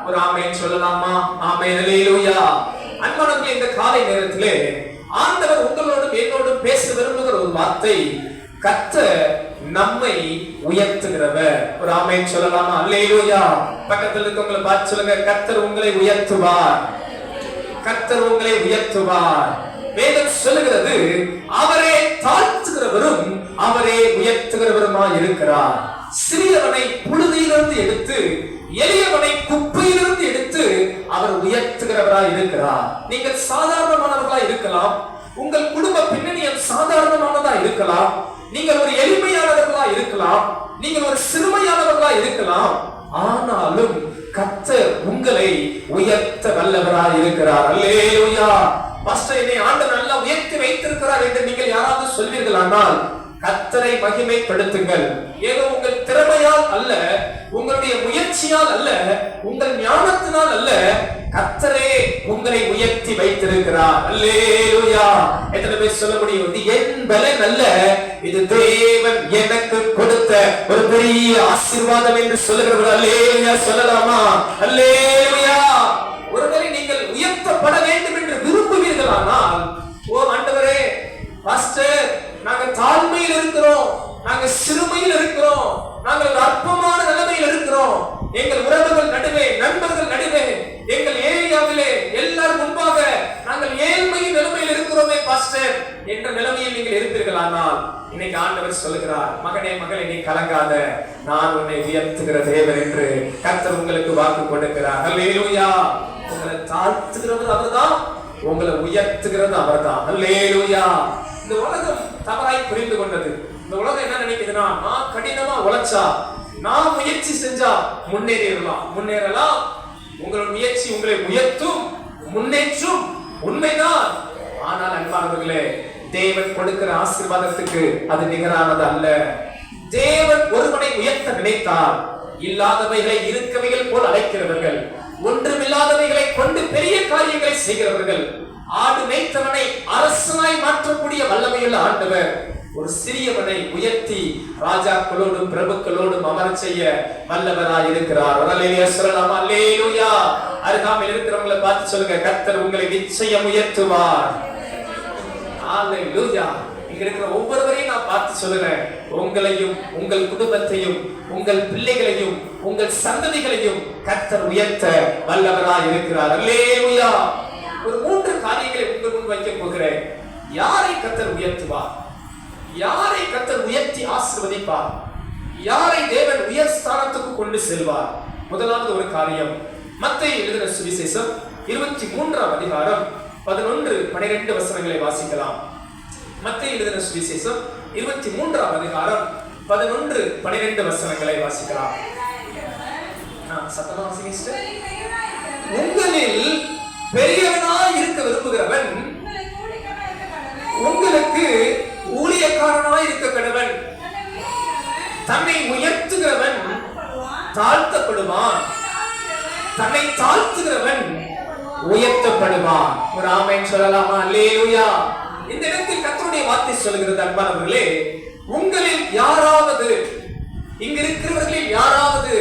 ஒரு ஆமென் சொல்லலாமா? ஆமென், அல்லேலூயா. அன்பானவர்களே, இந்த காலை நேரத்திலே ஆண்டவர் உங்களோடும் என்னோடும் பேச விரும்புகிற ஒரு வார்த்தை, கர்த்தர் நம்மை உயர்த்துகிறவர். ஒரு ஆமென் சொல்லலாமா? அல்லேலூயா. பக்கத்தில் இருக்கவங்களை பார்த்து சொல்லுங்க, கர்த்தர் உங்களை உயர்த்துவார். கர்த்தர் உங்களை உயர்த்துவார். வேதம் சொல்லுகிறது, அவரே தாழ்த்துகிறவரும் அவரே உயர்த்துகிறவருமாய் இருக்கிறார். சிறியவனை புழுதியிலிருந்து எடுத்து எளியவனை குப்பையிலிருந்து எடுத்து அவர் உயர்த்துகிறவராய் இருக்கிறார். நீங்கள் சாதாரணமானவர்களா இருக்கலாம், உங்கள் குடும்ப பின்னணியம் சாதாரணமானதா இருக்கலாம், நீங்கள் ஒரு எளிமையானவர்களா இருக்கலாம், நீங்கள் ஒரு சிறுமையானவர்களா இருக்கலாம். ஆனாலும் கர்த்தர் உங்களை உயர்த்த வல்லவராய் இருக்கிறார். அல்லேலூயா. பாஸ்டர், என்னை ஆண்டவர் நல்லா உயர்த்தி வைத்திருக்கிறார் என்று நீங்கள் யாராவது சொல்வீர்களானால் கர்த்தரை மகிமைப்படுத்துங்கள். ஏதோ உங்கள் திறமையால் அல்ல, உங்களுடைய முயற்சியால் அல்ல, உங்கள் ஞானத்தினால் அல்ல, கர்த்தரே உங்களை உயர்த்தி வைத்திருக்கிறார். அல்லேலூயா. எத்தனை பேர் சொல்ல முடியும், இது என் பலன் அல்ல, இது தேவன் எனக்கு கொடுத்த ஒரு பெரிய ஆசீர்வாதம் என்று சொல்லுகிறவர்? அல்லேலூயா சொல்லலாமா? அல்லேலூயா. ஒருவேளை நீங்கள் உயர்த்தப்பட வேண்டும் என்று விரும்புவீர்களானால், ஓ ஆண்டவரே, பாஸ்டர், நாங்க தாழ்மையில் இருக்கிறோம், நாங்க சிறுமையில் இருக்கிறோம், நாங்கள் அற்பமான நிலைமையில் இருக்கிறோம், எங்கள் உறவுகள் நடுவே, நண்பர்கள் நடுவே, எங்கள் ஏரியாவிலே எல்லாரும் முன்பாக நாங்கள் ஏழ்மையின் நிலைமையில் இருக்கிறோமே பாஸ்டர் என்ற நிலைமையில் நீங்கள் இருப்பீர்களானால், இன்னைக்கு ஆண்டவர் சொல்லுகிறார், மகனே மகளே, நீ கலங்காத, நான் உன்னை உயர்த்துகிற தேவன் என்று கர்த்தர் உங்களுக்கு வாக்கு கொடுக்கிறார். அல்லேலூயா. உங்களை தாழ்த்துகிறவர் அவர்தான், உங்களை உயர்த்துகிறது அவர்தான். அல்லேலூயா. இந்த உலகம் தவறாய் புரிந்து கொண்டது. இந்த உலகம் என்ன நினைக்குதுன்னா, நான் கடினமா உழைச்சா, நான் முயற்சி செஞ்சா முன்னேறலாம். உங்களோட முயற்சி உங்களை உயர்த்தும், முன்னேற்றும், உண்மைதான். ஆனால் அன்பானவர்களே, தேவன் கொடுக்கிற ஆசீர்வாதத்துக்கு அது நிகரானது அல்ல. தேவன் ஒருவனை உயர்த்த நினைத்தால், இல்லாதவைகளை இருக்கவைகள் போல் அழைக்கிறவர்கள், ஒன்றுமில்லாதவைகளை கொண்டு பெரிய காரியங்களை செய்கிறவர்கள், ஆடு மேய்த்தவனை அரசனாய் மாற்றக்கூடிய வல்லமையுள்ள ஆண்டவர் ஒரு சிறியவனை உயர்த்தி ராஜாக்களோடும் பிரபுக்களோடும் அமரச் செய்ய வல்லவராய் இருக்கிறார். அல்லேலூயா சொல்லலாமா? அல்லேலூயா. அருகாமையில் இருக்கிறவங்களை பார்த்து சொல்லுங்க, கர்த்தர் உங்களை நிச்சயம் உயர்த்துவார். அல்லேலூயா. இங்க இருக்கிற ஒவ்வொருவரையும் நான் பார்த்து சொல்லுறேன், உங்களையும் உங்கள் குடும்பத்தையும் உங்கள் பிள்ளைகளையும் உங்கள் சந்ததிகளையும் கர்த்தர் உயர்த்த வல்லவராய் இருக்கிறார். அல்லேலூயா. ஒரு 3 காரியங்களை உங்கள் முன் வைக்க போகிறேன். யாரை கர்த்தர் உயர்த்துவார்? யாரை கர்த்தர் உயர்த்தி ஆசீர்வதிப்பார்? யாரை தேவன் உயர் ஸ்தானத்துக்கு கொண்டு செல்வார்? முதலாவது ஒரு காரியம், மத்தேயு எழுதின சுவிசேஷம் 23ஆம் அதிகாரம் 11-12 வசனங்களை வாசிக்கலாம். மத்தேயு எழுதின சுவிசேஷம் 23ஆம் அதிகாரம் 11-12 வசனங்களை வாசிக்கலாம். சத்தமா வாசிங்க. உங்களில் பெரியவனாய் இருக்க விரும்புகிறவன் உங்களுக்கு ஊழியக்காரனாய் இருக்க கடவன். தன்னை உயர்த்துகிறவன் தாழ்த்தப்படுவான், தன்னை தாழ்த்துகிறவன் உயர்த்தப்படுவான். ஒரு ஆமென் சொல்லலாமா? அல்லேலூயா. இந்த இடத்தில் கர்த்தருடைய வார்த்தை சொல்கிறது, அன்பானவர்களே, உங்களில் யாராவது, இங்க இருக்கிறவர்களில் யாராவது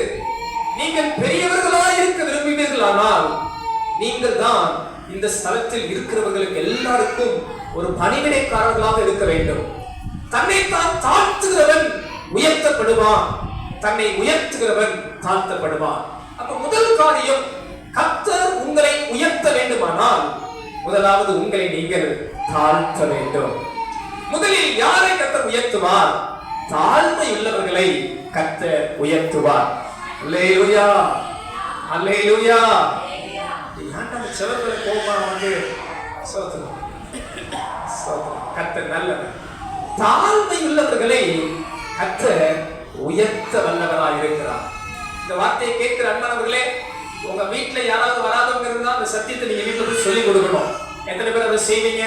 நீங்கள் பெரியவர்களாய் இருக்க விரும்புவீர்களானால், நீங்கள் தான் இந்த ஸ்தலத்தில் இருக்கிறவர்களுக்கு எல்லாருக்கும் ஒரு பணிவிடைக்காரர்களாக இருக்க வேண்டும். தன்னை தான் தாழ்த்துகிறவன் உயர்த்தப்படுவான், தன்னை உயர்த்துகிறவன் தாழ்த்தப்படுவான். அப்ப முதல் காரியம், கர்த்தர் உங்களை உயர்த்த வேண்டுமானால் முதலாவது உங்களை நீங்கள் தாழ்த்த வேண்டும். முதலில் யாரை கர்த்தர் உயர்த்துவார்? தாழ்மை உள்ளவர்களை கர்த்தர் உயர்த்துவார். அல்லேலூயா. அல்லேலூயா. செவத்துல கோபமா வந்து கர்த்தர் நல்லவர். தாழ்மை உள்ளவர்களை கர்த்தர் உயர்த்த வல்லவராய் இருக்கிறார். இந்த வார்த்தையை கேட்கிற அன்பானவர்களே, உங்க வீட்டுல யாராவது வராதவங்க இருந்தா அந்த சத்தியத்தை நீங்க வீட்டுல போய் சொல்லிக் கொடுக்கணும். எத்தனை பேர் அதை செய்வீங்க?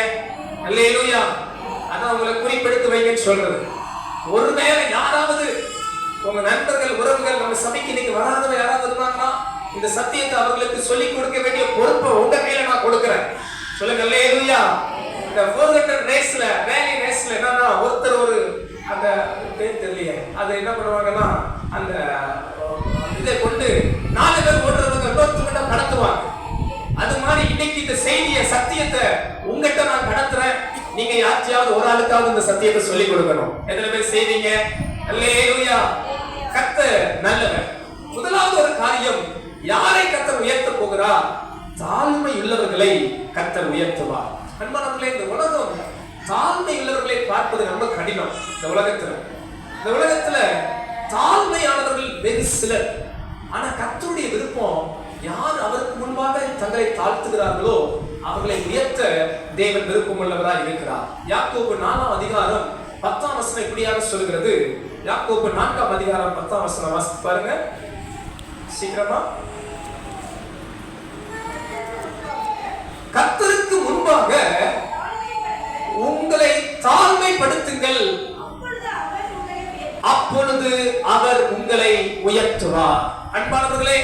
அல்லேலூயா. அதான் உங்களை குறிப்பெடுத்து வைங்கன்னு சொல்றது. ஒருவேளை யாராவது உங்க நண்பர்கள், உறவுகள், நம்ம சபைக்கு இன்னைக்கு வராதவங்க யாராவது இருந்தாங்கன்னா, இந்த சத்தியத்தை அவர்களுக்கு சொல்லிக் கொடுக்க வேண்டிய பொறுப்பை உங்க கையில நான் கொடுக்கிறேன். சொல்லுங்க அல்லேலூயா. இந்த 400 ரேஸ்ல, ரேலி ரேஸ்ல என்னன்னா, ஒருத்தர் ஒரு அந்த பேர் தெரியலையே, அது என்ன பண்ணுவாங்கன்னா, அந்த இதை கொண்டு 4 பேர் ஓடுறது யாருக்காவது இந்த சத்தியத்தை சொல்லிக் கொடுக்கணும். எத்தனை பேர் செய்வீங்க? அல்லேலூயா. கர்த்தர் நல்லவர். முதலாவது ஒரு காரியம், யாரை கர்த்தர் உயர்த்த போகிறார்? தாழ்மை உள்ளவர்களை கர்த்தர் உயர்த்துவார். அன்பானவர்களே, இந்த உலகம் தாழ்மை உள்ளவர்களை பார்ப்பது ரொம்ப கடினம். இந்த உலகத்துல தாழ்மையானவர்கள் வெகு சிலர். ஆனா கர்த்தருடைய விருப்பம், யார் அவருக்கு முன்பாக தங்களை தாழ்த்துகிறார்களோ அவர்களை உயர்த்த தேவன் விருப்பம் உள்ளவராய் இருக்கிறார். யாக்கோபு 4ஆம் அதிகாரம் 10ஆம் வசனம் இப்படியாக சொல்கிறது. யாக்கோபு 4ஆம் அதிகாரம் 10ஆம் வசனம் வாசித்து பாருங்க சீக்கிரமா. கர்த்தருக்கு முன்பாக உங்களை தாழ்மைப்படுத்துங்கள், அப்பொழுது அவர் உங்களை உயர்த்துவார். அன்பானவர்களே,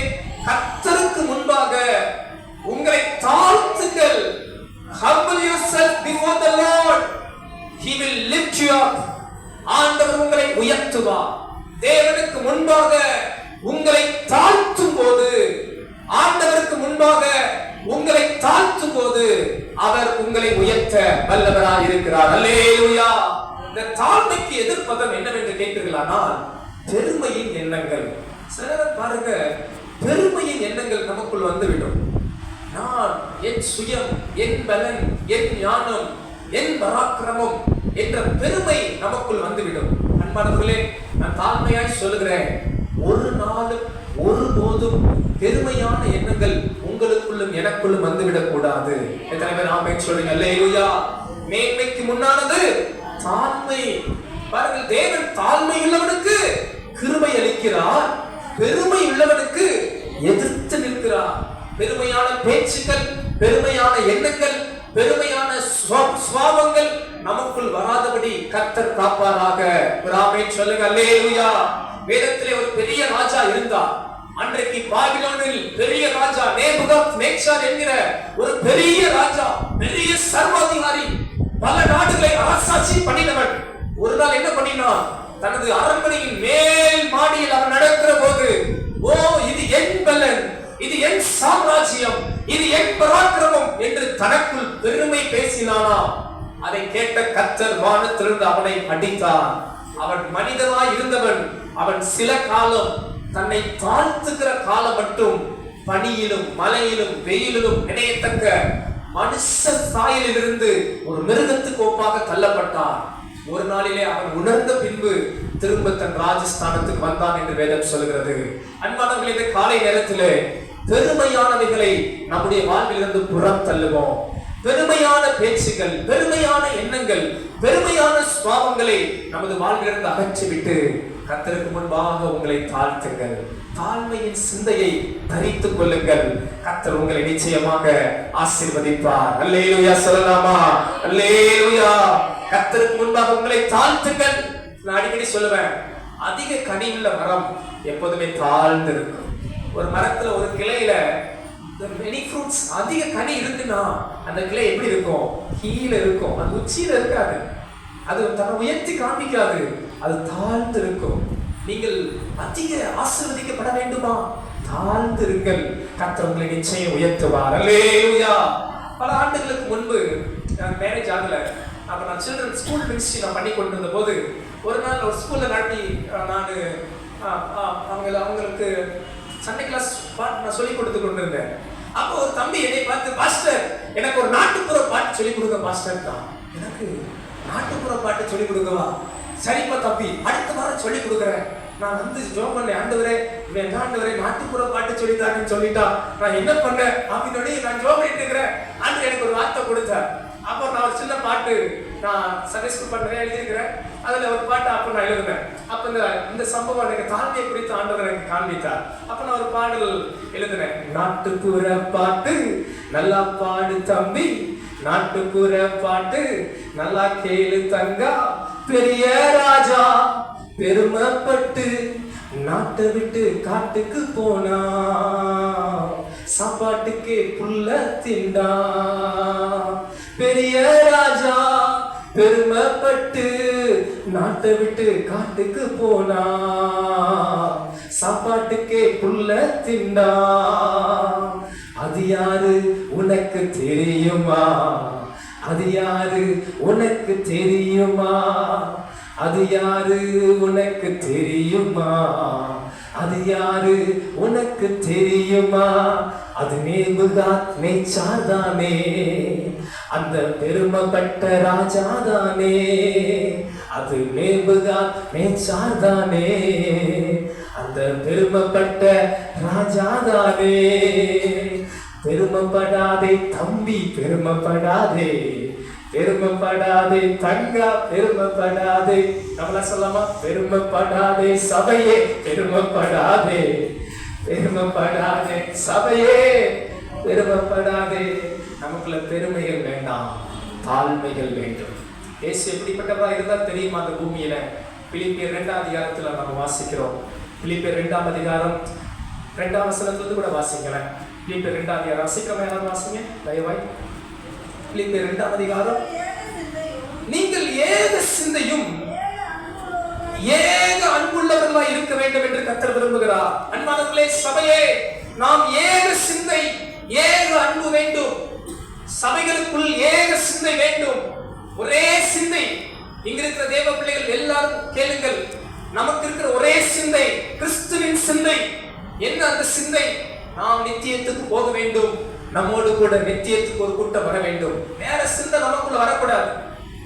கர்த்தருக்கு முன்பாக உங்களை தாழ்த்துங்கள். Humble yourself before the Lord, He will lift you up. ஆண்டவர் உங்களை உயர்த்துவார். தேவனுக்கு முன்பாக உங்களை தாழ்த்தும் போது, ஆண்டவருக்கு முன்பாக உங்களை தாழ்த்தும் போது அவர் உங்களை உயர்த்த வல்லவராய் இருக்கிறார். அல்லேலூயா. இந்த தாழ்மைக்கு எதிர்ப்பதம் என்னவென்று கேட்கிறீர்களானால், பெருமையின் எண்ணங்கள். சிலர் பாருங்க, பெருமையின் எண்ணங்கள் நமக்குள் வந்துவிடும். நான், என் சுயம், என் பலன், என் ஞானம், என் பராக்கிரமம் என்ற பெருமை நமக்குள் வந்துவிடும். அன்பானவர்களே, நான் தாழ்மையாய் சொல்லுகிறேன், ஒரு நாளும் ஒருபோதும் பெருமையான எண்ணங்கள் உங்களுக்குள்ளும் எனக்குள்ளும் வந்துவிடக் கூடாது. எத்தனை பேர் ஆமென் சொல்றீங்க? அல்லேலூயா. மேன்மைக்கு முன்னானது தாழ்மை. பாருங்கள், தேவன் தாழ்மை உள்ளவனுக்கு கிருபை அளிக்கிறார், பெருமை உள்ளவனுக்கு எதிர்த்து நிற்கிறார். பெருமையான பேச்சுக்கள், பெருமையான எண்ணங்கள், பெருமையான சுவாபங்கள் நமக்குள் வராதபடி கர்த்தர் காப்பாராக. ஆமென் சொல்லுங்க. அல்லேலூயா. வேதத்திலே ஒரு பெரிய ராஜா இருந்தார். அன்றைக்கு பாபிலோனில் பெரிய ராஜா நேபுகாத்நேச்சார் என்கிற ஒரு பெரிய ராஜா, பெரிய சர்வாதிகாரி, பல நாடுகளை அரசாட்சி பண்ணினவன். ஒரு நாள் என்ன பண்ணினான்? தனது அரண்மனையின் மேல் மாடியில் அவன் நடக்கிற போது, ஓ இது என் பலன், இது என் சாம்ராஜ்யம், இது என் பராக்கிரமம் என்று தனக்குள் பெருமை பேசினானா. அதை கேட்ட கர்த்தர் வானத்திலிருந்து அவனை அடித்தார். அவன் மனிதனாய் இருந்தவன். அவன் சில காலம் தன்னை தாழ்த்துகிற காலம் மட்டும் பனியிலும் மலையிலும் வெயிலிலும் நினையத்தக்க மனுஷ சாயலில் இருந்து ஒரு மிருகத்துக்கு ஒப்பாக தள்ளப்பட்டான். ஒரு நாளிலே அவன் உணர்ந்த பின்பு திரும்ப தன் ராஜஸ்தானத்துக்கு வந்தான் என்று வேதம் சொல்கிறது. அன்பானவர்களே, இந்த காலை நேரத்திலே பெருமையானவைகளை நம்முடைய வாழ்விலிருந்து புறம் தள்ளுவோம். பெருமையான பேச்சுகள், பெருமையான எண்ணங்கள், பெருமையான சுபாவங்களை நமது வாழ்விலிருந்து அகற்றிவிட்டு கர்த்தருக்கு முன்பாக உங்களை தாழ்த்துங்கள். தாழ்மையின் சிந்தையை தரித்துக் கொள்ளுங்கள். கர்த்தர் உங்களை நிச்சயமாக ஆசீர்வதிப்பார். அல்லேலூயா சொல்லலாமா? அல்லேலூயா. கர்த்தருக்கு முன்பாக உங்களை தாழ்த்துங்கள். நான் அடிக்கடி சொல்லுவேன், அதிக கனியுள்ள மரம் எப்போதுமே தாழ்ந்து இருக்கும். ஒரு மரத்துல ஒரு கிளையில many fruits, அதிக கனி இருக்குன்னா அந்த கிளை எப்படி இருக்கும்? கீழே இருக்கும், அது உச்சியில இருக்காது, அது தன்னை உயர்த்தி காண்பிக்காது, அது தாழ்ந்து இருக்கும். நீங்கள் அதிக ஆசீர்வதிக்கப்பட வேண்டுமா? தாழ்ந்து இருங்கள். கர்த்தர் உங்களை நிச்சயம் உயர்த்துவார். அல்லேலூயா. பல ஆண்டுகளுக்கு முன்பு மேரேஜ் ஆகல, அப்ப நான் சில்ட்ரன் ஸ்கூல் மினிஸ்ட்ரி நான் பண்ணி கொண்டு இருந்த போது ஒரு நாள் ஒரு ஸ்கூல்ல நடத்தி நான் அவங்களுக்கு சண்டே கிளாஸ் பாட்டு நான் சொல்லி கொடுத்து கொண்டு இருந்தேன். அப்போ ஒரு தம்பி என்னை பார்த்து, பாஸ்டர் எனக்கு ஒரு நாட்டுப்புற பாட்டு சொல்லி கொடுங்க பாஸ்டர் தான். எனக்கு நாட்டுப்புற பாட்டு சொல்லி கொடுக்கவா? சரிப்பா தம்பி, அடுத்த வாரம் சொல்லி கொடுக்குறேன். நான் வந்து ஜோம் பண்ணேன், ஆண்டவரே நாட்டுப்புற பாட்டு சொல்லித்தாங்கன்னு சொல்லிட்டா நான் என்ன பண்ணேன் அப்படின்னு நான் ஜோம் பண்ணிட்டு இருக்கிறேன். ஆண்டு எனக்கு ஒரு வார்த்தை கொடுத்தார். அப்போ நான் ஒரு சின்ன பாட்டு நான் சண்டே ஸ்கூல் பண்ணுறேன் எழுதியிருக்கிறேன். அதில் ஒரு பாட்டு அப்போ நான் எழுதுனேன். அப்போ இந்த சம்பவம் எனக்கு தாழ்மையை குறித்து ஆண்டவர் எனக்கு காண்பித்தார். அப்போ நான் ஒரு பாடல் எழுதுனேன். நாட்டுப்புற பாட்டு நல்லா பாடு தம்பி, நாட்டுப்புற பாட்டு நல்லா கேளு தங்கா, பெரிய ராஜா பெருமைப்பட்டு நாட்டை விட்டு காட்டுக்கு போனா, சாப்பாட்டுக்கே புல்ல திண்டா. பெரிய ராஜா பெருமைப்பட்டு நாட்டை விட்டு காட்டுக்கு போனா, சாப்பாட்டுக்கே புல்ல திண்டா. அது யாரு உனக்கு தெரியுமா? அது யாரு உனக்கு தெரியுமா? அது யாரு உனக்கு தெரியுமா? அது யாரு உனக்கு தெரியுமா? அது நேபுகாத்நேச்சார்தானே, அந்த பெருமைப்பட்ட ராஜாதானே. அது நேபுகாத்நேச்சார்தானே, அந்த பெருமைப்பட்ட ராஜாதானே. பெருமைப்படாதே தம்பி, பெருமைப்படாதே, பெருமைப்படாதே தங்கா, பெருமைப்படாதே. நம்மள சொல்லாமா? பெருமைப்படாதே சபையே, பெருமைப்படாதே, பெருமைப்படாதே சபையே, பெருமைப்படாதே. நமக்குள்ள பெருமைகள் வேண்டாம், தாழ்மைகள் வேண்டும். இயேசு எப்படிப்பட்டவரா இருந்தா தெரியுமா? அந்த பூமியில பிலிப்பியர் 2ஆம் அதிகாரத்துல நம்ம வாசிக்கிறோம். பிலிப்பியர் 2ஆம் அதிகாரம் 2ஆம் வசனத்துல கூட வாசிக்கிறேன். பிலிப்பியர் 2ஆம் அதிகாரம் சீக்கிரமா யாராவது வாசிங்க தயவாய். பிலிப்பியர் 2ஆம் அதிகாரம். நீங்கள் ஏக சிந்தையும் ஏக அன்புள்ளவர்களாய் இருக்க வேண்டும் என்று கர்த்தர் விரும்புகிறார். அன்பானவர்களே, சபையே, நாம் ஏக சிந்தை ஏக அன்பு வேண்டும். சபைகளுக்குள் ஏக சிந்தை வேண்டும், ஒரே சிந்தை. இங்க இருக்கிற தேவ பிள்ளைகள் எல்லாரும் கேளுங்கள், நமக்கு இருக்கிற ஒரே சிந்தை கிறிஸ்துவின் சிந்தை. என்ன அந்த சிந்தை? நாம் நித்தியத்துக்கு போக வேண்டும், நம்மோடு கூட நித்தியத்துக்கு ஒரு கூட்டம் வர வேண்டும். வேற சிந்தை நமக்குள்ள வரக்கூடாது.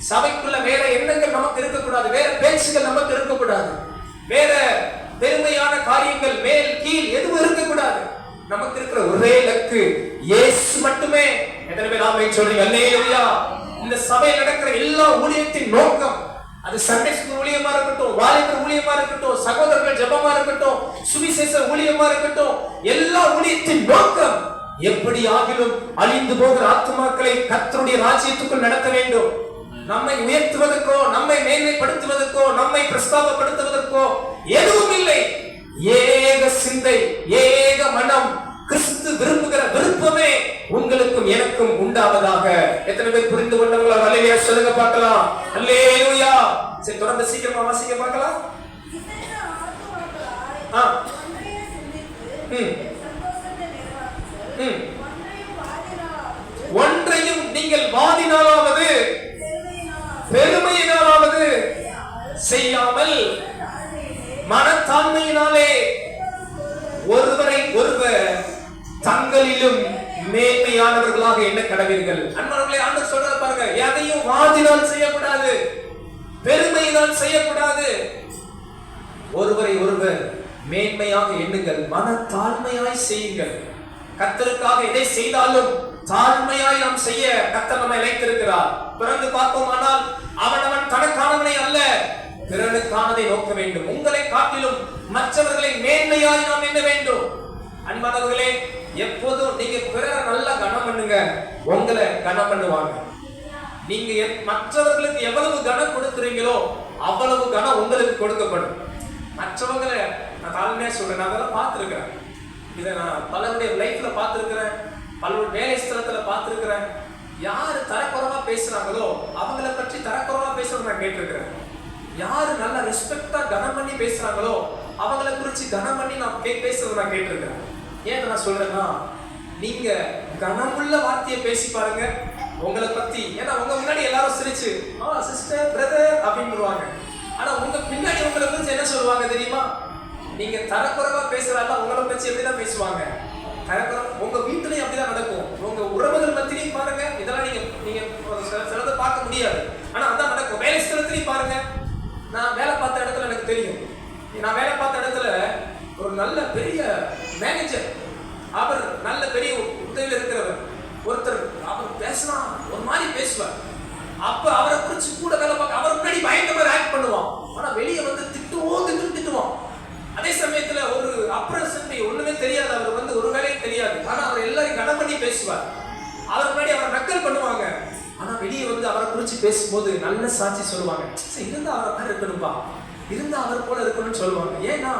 சபைக்குள்ள வேற எண்ணங்கள் நமக்கு இருக்கக்கூடாது, வேற பேச்சுகள் நமக்கு இருக்கக்கூடாது, வேற பெருமையான காரியங்கள் மேல் கீழ் எதுவும் இருக்கக்கூடாது. நமக்கு இருக்கிற ஒரே இலக்கு இயேசு மட்டுமே. எத்தனை பேர் ஆமென் சொல்றீங்க? அல்லேலூயா. இந்த சபையில் நடக்கிற எல்லா ஊழியத்தின் நோக்கம், அது சண்டே ஸ்கூல் ஊழியமா இருக்கட்டும், வாலிபர் ஊழியமா இருக்கட்டும், சகோதரர்கள் ஜெபமா இருக்கட்டும், சுவிசேஷ ஊழியமா இருக்கட்டும், எல்லா ஊழியத்தின் நோக்கம் எப்படி ஆகிலும் அழிந்து போகிற ஆத்துமாக்களை கர்த்தருடைய ராஜ்யத்துக்குள் நடத்த வேண்டும். நம்மை உயர்த்துவதற்கோ, நம்மை மேன்மைப்படுத்துவதற்கோ, நம்மை பிரஸ்தாபப்படுத்துவதற்கோ எதுவும் இல்லை. ஏக சிந்தை, ஏக மனம், கிறிஸ்து விரும்புகிற விருப்பமே உங்களுக்கும் எனக்கும் உண்டாவதாக. எத்தனை பேர் புரிந்து கொண்டவங்களா? அல்லேலூயா சொல்லுங்க பார்க்கலாம். அல்லேலூயா. சரி, தொடர்ந்து சீக்கிரமா வாசிக்க பார்க்கலாம். ஒன்றையும் நீங்கள் வாதினாலாவது பெருமையினாலாவது செய்யாமல் மனத்தாண்மையினாலே ஒருவரை ஒருவர் தங்களிலும் மேன்மையானவர்களாக எண்ண கடவீர்கள். அன்பானவர்களே, ஆண்டவர் சொல்றாரு பாருங்க, எதையும் வாதினால் செய்யக்கூடாது, பெருமையினால் செய்யக்கூடாது. ஒருவரை ஒருவர் மேன்மையாக எண்ணுங்கள், மனத்தாழ்மையாய் செய்யுங்கள். கர்த்தருக்காக எதை செய்தாலும் தாழ்மையாய் நாம் செய்ய கர்த்தர் நம்மை அழைத்திருக்கிறார். பிறந்து பார்ப்போமானால் அவனவன் தனக்கானவனை அல்ல, பிறனுக்கானதை நோக்க வேண்டும். உங்களை காட்டிலும் மற்றவர்களை மேன்மையாய் நாம் எண்ண வேண்டும். அன்பானவர்களே, எப்போதும் நீங்க பிறரை நல்லா கனம் பண்ணுங்க, உங்களை கனம் பண்ணுவாங்க. நீங்க மற்றவர்களுக்கு எவ்வளவு கனம் கொடுக்குறீங்களோ அவ்வளவு கனம் உங்களுக்கு கொடுக்கப்படும். மற்றவங்களை நான் தாழ்மையா சொல்றேன், நான் அதெல்லாம் பார்த்துருக்கிறேன். இதை நான் பலருடைய லைஃப்ல பார்த்துருக்கிறேன், பலருடைய வேலை ஸ்தலத்துல பார்த்துருக்கிறேன். யாரு தரக்குறைவா பேசுறாங்களோ அவங்கள பற்றி தரக்குறைவா பேசுறத நான் கேட்டிருக்கிறேன். யாரு நல்ல ரெஸ்பெக்டா கனம் பண்ணி பேசுறாங்களோ அவங்கள குறிச்சு கனம் பண்ணி நான் பேசுறத நான் கேட்டிருக்கிறேன். ஏன் நான் சொல்றேன்னா, நீங்க கனமுள்ள வார்த்தையை பேசி பாருங்க உங்களை பத்தி. ஏன்னா உங்க முன்னாடி எல்லாரும் சிரிச்சு சிஸ்டர் பிரதர் அப்படின்னுவாங்க. ஆனா உங்க பின்னாடி உங்களை குறிச்சு என்ன சொல்லுவாங்க தெரியுமா? நீங்க தரக்குறைவா பேசுறாங்க, உங்களை பற்றி எப்படிதான் பேசுவாங்க. உங்க வீட்டுலயும் அப்படிதான் நடக்கும், உங்க உறவுகள் மத்தியிலையும் பாருங்க. இதெல்லாம் நீங்க சிலதை பார்க்க முடியாது, ஆனா அதான் நடக்கும். வேலை ஸ்தலத்திலையும் பாருங்க. நான் வேலை பார்த்த இடத்துல எனக்கு தெரியும். நான் வேலை பார்த்த இடத்துல ஒரு நல்ல பெரிய மேனேஜர், அவர் நல்ல பெரிய உதவியில் இருக்கிறவர் ஒருத்தர், அவர் பேசினா ஒரு மாதிரி பேசுவார். அப்ப அவரை குறிச்சு கூட வேலை பார்க்க அவர் முன்னாடி பயந்த மாதிரி ஆக்ட் பண்ணுவான். ஆனா வெளியே வந்து திட்டுவான். அதே சமயத்துல ஒரு அப்ரசன்ட் ஒண்ணுமே தெரியாது, அவர் வந்து ஒரு வேலையும் தெரியாது, ஆனா அவர் எல்லாரையும் கனம் பண்ணி பேசுவார். அவர் முன்னாடி அவரை நக்கல் பண்ணுவாங்க. ஆனா வெளியே வந்து அவரை குறிச்சு பேசும்போது நல்ல சாட்சி சொல்லுவாங்க. இருந்தா அவரை மாதிரி இருக்கணும்பா, இருந்தா அவர் போல இருக்கணும்னு சொல்லுவாங்க. ஏன்னா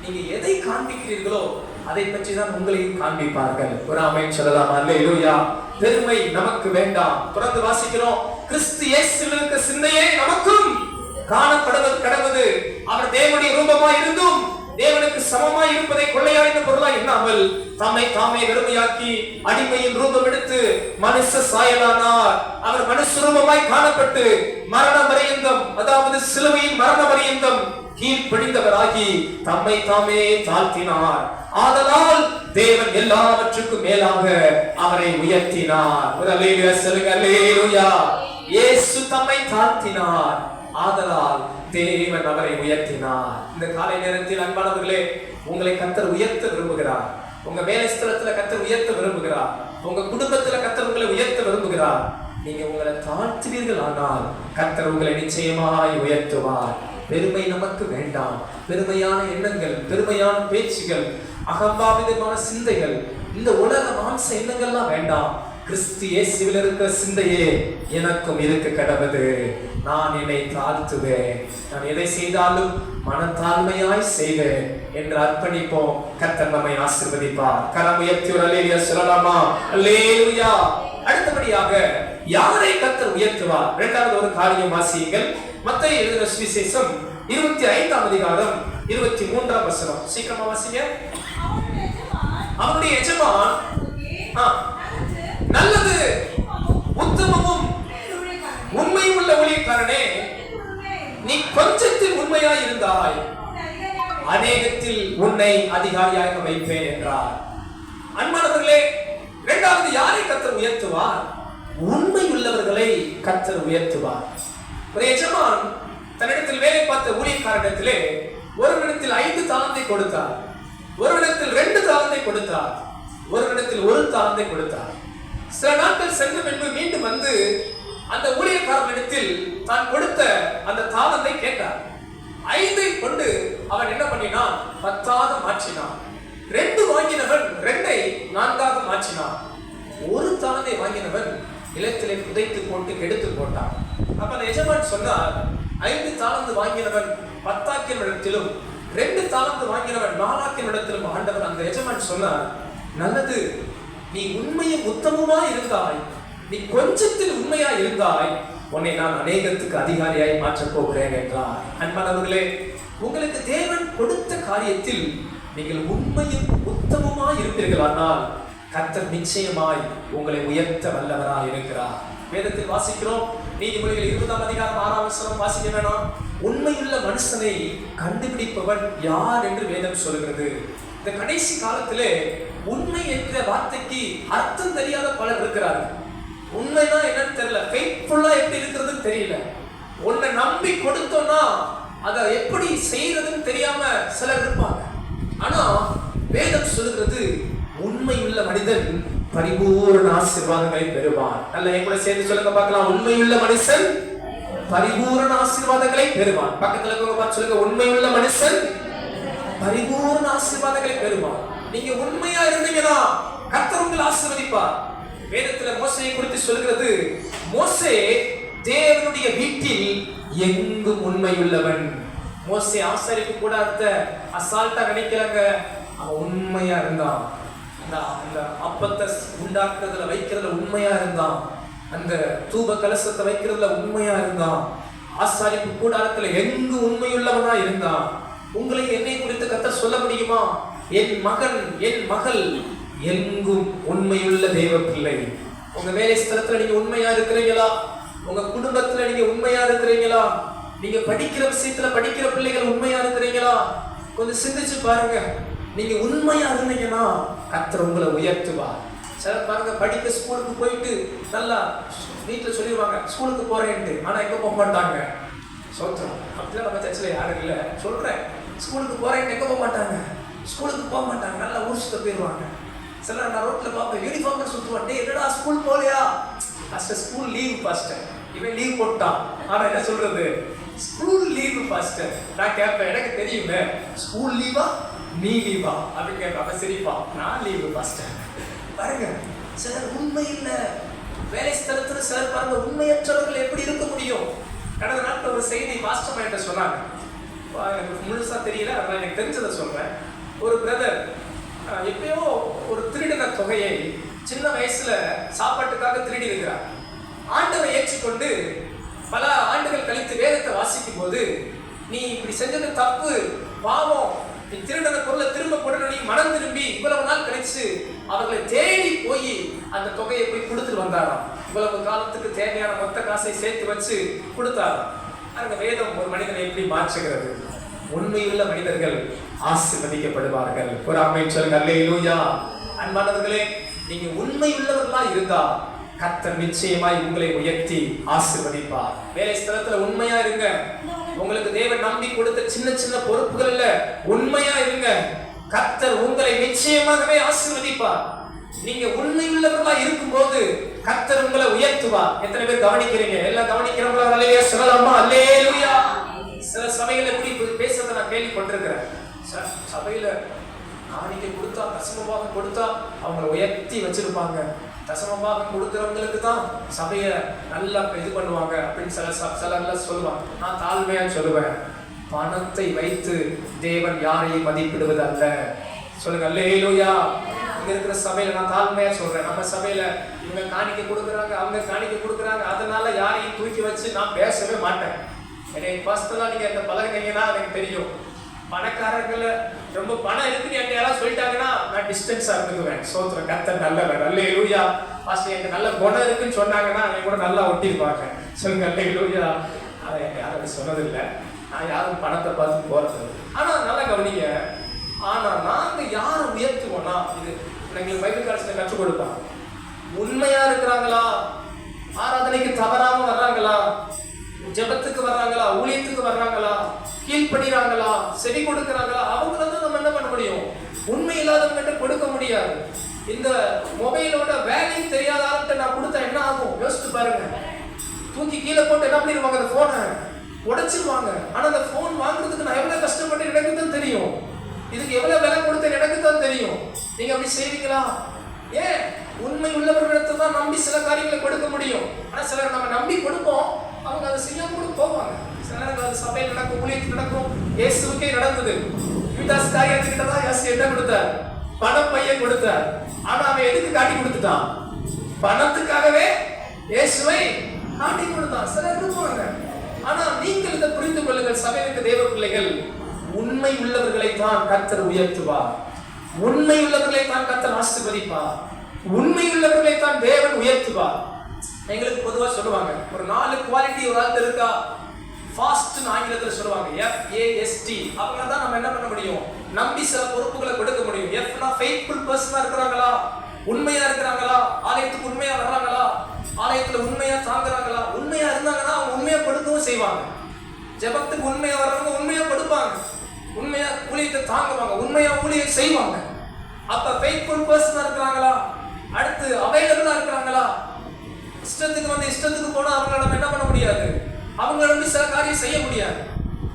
நீங்க எதை காண்பிக்கிறீர்களோ அதை பற்றி தான் உங்களையும் காண்பிப்பார்கள். ஒரு ஆமென் சொல்லலாம். அல்லேலூயா. பெருமை நமக்கு வேண்டாம். தொடர்ந்து வாசிக்கிறோம். கிறிஸ்து இயேசுவில் இருக்க சிந்தையே நமக்கும் காணப்படுவது கடவுது. அவர் தேவனுடைய ரூபமாய் இருந்தும் தேவனுக்கு சமமாய் இருப்பதை கொள்ளையாடின பொருளாய் எண்ணாமல் தம்மை தாமே வெறுமையாக்கி அடிமையின் ரூபம் எடுத்து மனுஷ சாயலானார். அவர் மனுஷரூபமாய் காணப்பட்டு மரண பரியந்தம், அதாவது சிலுவையின் மரண பரியந்தம் கீழ்ப்படிந்தவராகி தம்மை தாமே தாழ்த்தினார். ஆதலால் தேவன் எல்லாவற்றுக்கும் மேலாக அவரை உயர்த்தினார். ஒரு அல்லேலூயா சொல்லுங்க. அல்லேலூயா. இயேசு தம்மை தாழ்த்தினார், ஆதலால் தேவன் அவரை உயர்த்தினார். இந்த காலை நேரத்தில் அன்பானவர்களே, உங்களை கர்த்தர் உயர்த்த விரும்புகிறார். உங்க வேலை ஸ்தலத்துல கர்த்தர் உயர்த்த விரும்புகிறார். உங்க குடும்பத்துல கர்த்தர் உங்களை உயர்த்த விரும்புகிறார். நீங்க உங்களை தாழ்த்துவீர்கள் ஆனால் கர்த்தர் உங்களை நிச்சயமாய் உயர்த்துவார். பெருமை நமக்கு வேண்டாம். பெருமையான எண்ணங்கள், பெருமையான பேச்சுகள், அகம்பாவிதமான சிந்தைகள், இந்த உலக மாம்ச எண்ணங்கள்லாம் வேண்டாம். கிறிஸ்து இயேசுவில் இருக்கிற சிந்தையே எனக்கும் இருக்க கடவுது. நான் என்னை தாழ்த்துவேன், நான் எதை செய்தாலும் மனத்தாழ்மையாய் செய்வேன் என்று அர்ப்பணிப்போம். கர்த்தர் நம்மை ஆசீர்வதிப்பார். கரம் உயர்த்தி ஒரு அல்லேலூயா சொல்லலாமா? அல்லேலூயா. அடுத்தபடியாக யாரை கர்த்தர் உயர்த்துவார்? இரண்டாவது ஒரு காரியம் வாசியுங்கள். மத்தேயு எழுதின சுவிசேஷம் 25ஆம் அதிகாரம் 23ஆம் வசனம். சீக்கிரமா வாசிங்க. அவருடைய எஜமான் நல்லது உத்தமமும் உண்மையும் உள்ள ஊழியக்காரனே, நீ கொஞ்சத்தில் உண்மையாய் இருந்தாய், அநேகத்தில் உன்னை அதிகாரியாக வைப்பேன் என்றார். அன்பானவர்களே, இரண்டாவது யாரை கர்த்தர் உயர்த்துவார்? உண்மை உள்ளவர்களை கர்த்தர் உயர்த்துவார். ஒரு எஜமான் தன்னிடத்தில் வேலை பார்த்த ஊழியக்காரனிடத்திலே ஒருவனிடத்தில் 5 தாலந்தை கொடுத்தார், ஒருவனிடத்தில் 2 தாலந்தை கொடுத்தார், ஒருவனிடத்தில் 1 தாலந்தை கொடுத்தார். சில நாட்கள் சென்ற பின்பு மீண்டும் வந்து அந்த ஊழியக்காரனிடத்தில் தான் கொடுத்த அந்த தாளந்தை கேட்டார். 5ஐ கொண்டு அவன் என்ன பண்ணினான்? 10ஆக மாற்றினான். 2 வாங்கினவன் 2ஐ 4ஆக மாற்றினான். 1 தாளந்தை வாங்கினவன் நிலத்திலே புதைத்து போட்டு கெடுத்து போட்டான். அப்ப அந்த எஜமான் சொன்னார், 5 தாளந்து வாங்கினவன் 10ஆக்கின் இடத்திலும் 2 தாளந்து வாங்கினவன் 4ஆக்கின் இடத்திலும் ஆண்டவர் அந்த எஜமான் சொன்னார், நல்லது, நீ உண்மையும் உத்தமமாய் இருந்தாய், நீ கொஞ்சத்தில் உண்மையாய் இருந்தாய், உன்னை நான் அநேகத்துக்கு அதிகாரியாய் மாற்றப் போகிறேன் என்றார். அன்பானவர்களே, உங்களுக்கு தேவன் கொடுத்த காரியத்தில் நீங்கள் உண்மையும் உத்தமமாய் இருப்பீர்களானால் கர்த்தர் நிச்சயமாய் உங்களை உயர்த்த வல்லவராய் இருக்கிறார். வேதத்தில் வாசிக்கிறோம், நீதிமொழிகள் 20ஆம் அதிகாரம் 6ஆம் வசனம் வாசிக்க வேணாம். உண்மையுள்ள மனுஷனை கண்டுபிடிப்பவன் யார் என்று வேதம் சொல்கிறது. இந்த கடைசி காலத்திலே உண்மை என்ற வார்த்தைக்கு அர்த்தம் தெரியாத பலர் இருக்கிறார்கள். உண்மைதான் என்னன்னு தெரியல, ஃபெய்த்ஃபுல்லா எப்படி இருக்கிறதுன்னு தெரியல. உன்னை நம்பி கொடுத்தோம்னா அதை எப்படி செய்யறதுன்னு தெரியாம சிலர் இருப்பாங்க. ஆனா வேதம் சொல்கிறது, உண்மையுள்ள மனிதன் பரிபூரண ஆசீர்வாதங்களை பெறுவான். நல்ல என் கூட சேர்ந்து சொல்லுங்க பார்க்கலாம். உண்மையுள்ள மனுஷன் பரிபூரண ஆசீர்வாதங்களை பெறுவான். பக்கத்துல இருக்கவங்க பார்த்து சொல்லுங்க, உண்மையுள்ள மனுஷன் பரிபூரண ஆசீர்வாதங்களை பெறுவான். நீங்க உண்மையா இருந்தீங்கன்னா கர்த்தர் உங்களை ஆசீர்வதிப்பார். வேதத்துல மோசேயை குறித்து சொல்கிறது, மோசே தேவனுடைய வீட்டில் எங்கும் உண்மையுள்ளவன். மோசே ஆசாரிப்பு கூடாரத்தை அசால்ட்டா நினைக்கலங்க, அவன் உண்மையா இருந்தான். அந்த அப்பத்தை உண்டாக்குறதுல வைக்கிறதுல உண்மையா இருந்தான். அந்த தூப கலசத்தை வைக்கிறதுல உண்மையா இருந்தான். ஆசாரிப்பு கூடாரத்துல எங்கு உண்மையுள்ளவனா இருந்தான். உங்களை என்னை குறித்து கர்த்தர் சொல்ல முடியுமா? என் மகன், என் மகள் எங்கும் உண்மையுள்ள தேவ பிள்ளை. உங்க வேலை ஸ்தலத்துல நீங்க உண்மையா இருக்கிறீங்களா? உங்க குடும்பத்துல நீங்க உண்மையா இருக்கிறீங்களா? நீங்க படிக்கிற விஷயத்துல படிக்கிற பிள்ளைகள் உண்மையா இருக்கிறீங்களா? கொஞ்சம் சிந்திச்சு பாருங்க. நீங்க உண்மையா இருந்தீங்கன்னா கர்த்தர் உங்களை உயர்த்துவார். சிலர் பாருங்க, படிக்க ஸ்கூலுக்கு போயிட்டு நல்லா வீட்டுல சொல்லிடுவாங்க ஸ்கூலுக்கு போறேன்ட்டு, ஆனா எங்க போக மாட்டாங்க. சொல்றோம், அப்படிலாம் நம்ம சர்ச்சில் யாரும் இல்லை. சொல்றேன், ஸ்கூலுக்கு போறேன்ட்டு எங்க போக மாட்டாங்க, ஸ்கூலுக்கு போக மாட்டாங்க, நல்லா ஊர்ச்சிட்டு போயிடுவாங்க. சிலர் நான் ரோட்ல பார்ப்பேன், யூனிஃபார்ம் சுற்றுவான், டே என்னடா ஸ்கூல் போலையா? ஃபர்ஸ்ட் ஸ்கூல் லீவ் ஃபர்ஸ்ட், இவன் லீவ் போட்டான். ஆனா என்ன சொல்றது, ஸ்கூல் லீவ் ஃபர்ஸ்ட். நான் கேட்பேன், எனக்கு தெரியுமே ஸ்கூல் லீவா நீ லீவா அப்படின்னு கேட்பேன். அப்ப சரிப்பா, நான் லீவு ஃபர்ஸ்ட். பாருங்க, சிலர் உண்மை இல்லை. வேலை ஸ்தலத்துல சிலர் பாருங்க, உண்மையற்றவர்கள் எப்படி இருக்க முடியும்? கடந்த நாட்டில் ஒரு செய்தி மாஸ்டர் மைண்ட சொன்னாங்க. எனக்கு முழுசா தெரியல, அதனால எனக்கு தெரிஞ்சதை சொல்றேன். ஒரு பிரதர் எப்பயோ ஒரு திருடின தொகையை சின்ன வயசுல சாப்பாட்டுக்காக திருடி இருக்கிறார். ஆண்டவை ஏற்றுக்கொண்டு பல ஆண்டுகள் கழித்து வேதத்தை வாசிக்கும் போது, நீ இப்படி செஞ்சது தப்பு, பாவம், நீ திருடன பொருளை திரும்ப கொடுன, நீ மனம் திரும்பி இவ்வளவு நாள் கழிச்சு அவர்களை தேடி போய் அந்த தொகையை போய் கொடுத்துட்டு வந்தாராம். இவ்வளவு காலத்துக்கு தேவையான மொத்த காசை சேர்த்து வச்சு கொடுத்தாராம். அந்த வேதம் ஒரு மனிதனை எப்படி மாற்றுகிறது? உண்மையுள்ள மனிதர்கள் ஆசீர்வதிக்கப்படுவார்கள். ஒரு ஆமென் சொல்லுங்க. அல்லேலூயா. அன்பானவர்களே, நீங்க உண்மை உள்ளவர்களா இருந்தா கர்த்தர் நிச்சயமாய் உங்களை உயர்த்தி ஆசீர்வதிப்பார். வேலை ஸ்தலத்துல உண்மையா இருங்க. உங்களுக்கு தேவன் நம்பி கொடுத்த சின்ன சின்ன பொறுப்புகள்ல உண்மையா இருங்க. கர்த்தர் உங்களை நிச்சயமாகவே ஆசீர்வதிப்பார். நீங்க உண்மை உள்ளவர்களா இருக்கும்போது கர்த்தர் உங்களை உயர்த்துவார். எத்தனை பேர் கவனிக்கிறீங்க? எல்லாம் கவனிக்கிறவங்களா அல்லேலூயா சொல்லலாமா? அல்லேலூயா. சில சபையில எப்படி பேசுறத நான் கேள்விப்பட்டிருக்கிறேன். சபையில காணிக்கை கொடுத்தா, தசமபாகம் கொடுத்தா அவங்களை உயர்த்தி வச்சிருப்பாங்க. தசமபாகம் கொடுக்கிறவங்களுக்கு தான் சபையை நல்லா இது பண்ணுவாங்க அப்படின்னு சில சொல்லுவாங்க. நான் தாழ்மையா சொல்லுவேன், பணத்தை வைத்து தேவன் யாரையும் மதிப்பிடுவது அல்ல. சொல்லுங்க அல்லேலூயா. இங்க இருக்கிற சபையில நான் தாழ்மையா சொல்றேன், நம்ம சபையில இவங்க காணிக்கை கொடுக்குறாங்க, அவங்க காணிக்கை கொடுக்குறாங்க, அதனால யாரையும் தூக்கி வச்சு நான் பேசவே மாட்டேன். என்னை பர்சனலா நீங்க இந்த பழகினீங்கன்னா எனக்கு தெரியும். பணக்காரர்கள ரொம்ப பணம் இருக்குன்னு என்கிட்ட யாராவது சொல்லிட்டாங்கன்னா நான் டிஸ்டன்ஸா இருந்துக்குவேன். சோத்திரம். கர்த்தர் நல்லவர். அல்லேலூயா. பாஸ்டர் எனக்கு நல்ல குணம் இருக்குன்னு சொன்னாங்கன்னா அவங்க கூட நல்லா ஒட்டிருப்பாங்க. சொல்லுங்க அல்லேலூயா. அதை யாரும் சொன்னதில்லை. நான் யாரும் பணத்தை பார்த்து போறது. ஆனா நல்லா கவனிங்க. ஆனா நாங்க யாரை உயர்த்துவோம்னா, இது எங்களுக்கு பைபிள் காலேஜ்ல கற்றுக் கொடுப்பாங்க. உண்மையா இருக்கிறாங்களா, ஆராதனைக்கு தவறாம வர்றாங்களா, ஜெபத்துக்கு வர்றாங்களா, ஊழியத்துக்கு வர்றாங்களா, கீழ்படுறாங்களா, செவி கொடுக்கிறாங்களா, அவங்கள தான் நம்ம என்ன பண்ண முடியும். உண்மை இல்லாதவங்கிட்ட கொடுக்க முடியாது. இந்த மொபைலோட வேல்யூ தெரியாத ஆள்கிட்ட நான் கொடுத்தா என்ன ஆகும் யோசிச்சு பாருங்க. தூக்கி கீழே போட்டு என்ன பண்ணிடுவாங்க, அந்த போனை உடைச்சிருவாங்க. ஆனா அந்த போன் வாங்குறதுக்கு நான் எவ்வளவு கஷ்டப்பட்டு எனக்கு தான் தெரியும். இதுக்கு எவ்வளவு விலை கொடுத்தேன் எனக்கு தான் தெரியும். நீங்க அப்படி செய்வீங்களா? ஏன்? உண்மை உள்ளவர்களிடத்தை தான் நம்பி சில காரியங்களை கொடுக்க முடியும். ஆனா சிலர் நம்ம நம்பி கொடுப்போம், அவங்க அதை செய்யாம கூட போவாங்க. சில நேரங்கள் அது சபையில் நடக்கும், ஊழியத்தில் நடக்கும். இயேசுவுக்கே நடந்தது. யூதாஸ் காரியத்துக்கிட்ட தான் இயேசு என்ன கொடுத்தார்? பணப்பையை கொடுத்தார். ஆனா அவன் எதுக்கு காட்டி கொடுத்துட்டான்? பணத்துக்காகவே இயேசுவை காட்டி கொடுத்தான். சிலர் இருப்பாங்க. ஆனா நீங்கள் இதை புரிந்து கொள்ளுங்கள், சபைக்கு தேவ பிள்ளைகள், உண்மை உள்ளவர்களை தான் கர்த்தர் உயர்த்துவார். உண்மை உள்ளவர்களை தான் கர்த்தர் ஆசீர்வதிப்பார். உண்மை உள்ளவர்களை தான் தேவன் உயர்த்துவார். எங்களுக்கு பொதுவா சொல்லுவாங்க, ஒரு 4 குவாலிட்டி ஒரு ஆள் இருக்கா, ஃபாஸ்ட் ஆங்கிலத்தில் சொல்லுவாங்க, FAST. அவங்க தான் நம்ம என்ன பண்ண முடியும், நம்பி சில பொறுப்புகளை கொடுக்க முடியும். Fனா ஃபெய்த்ஃபுல் பர்சனா இருக்கிறாங்களா, உண்மையா இருக்கிறாங்களா, ஆலயத்துக்கு உண்மையா வர்றாங்களா, ஆலயத்துல உண்மையா தாங்குறாங்களா. உண்மையா இருந்தாங்கன்னா அவங்க உண்மையா கொடுக்கவும் செய்வாங்க. ஜெபத்துக்கு உண்மையா வர்றவங்க உண்மையா கொடுப்பாங்க, உண்மையா ஊழியத்தை தாங்குவாங்க, உண்மையா ஊழியம் செய்வாங்க. அப்ப ஃபெய்த்ஃபுல் பர்சனா இருக்கிறாங்களா, அடுத்து அவைலபிளா இருக்கிறாங்களா. இஷ்டத்துக்கு வந்து இஷ்டத்துக்கு போனா அவங்கள நம்ம என்ன பண்ண முடியாது, அவங்க நம்பி சில காரியம் செய்ய முடியாது.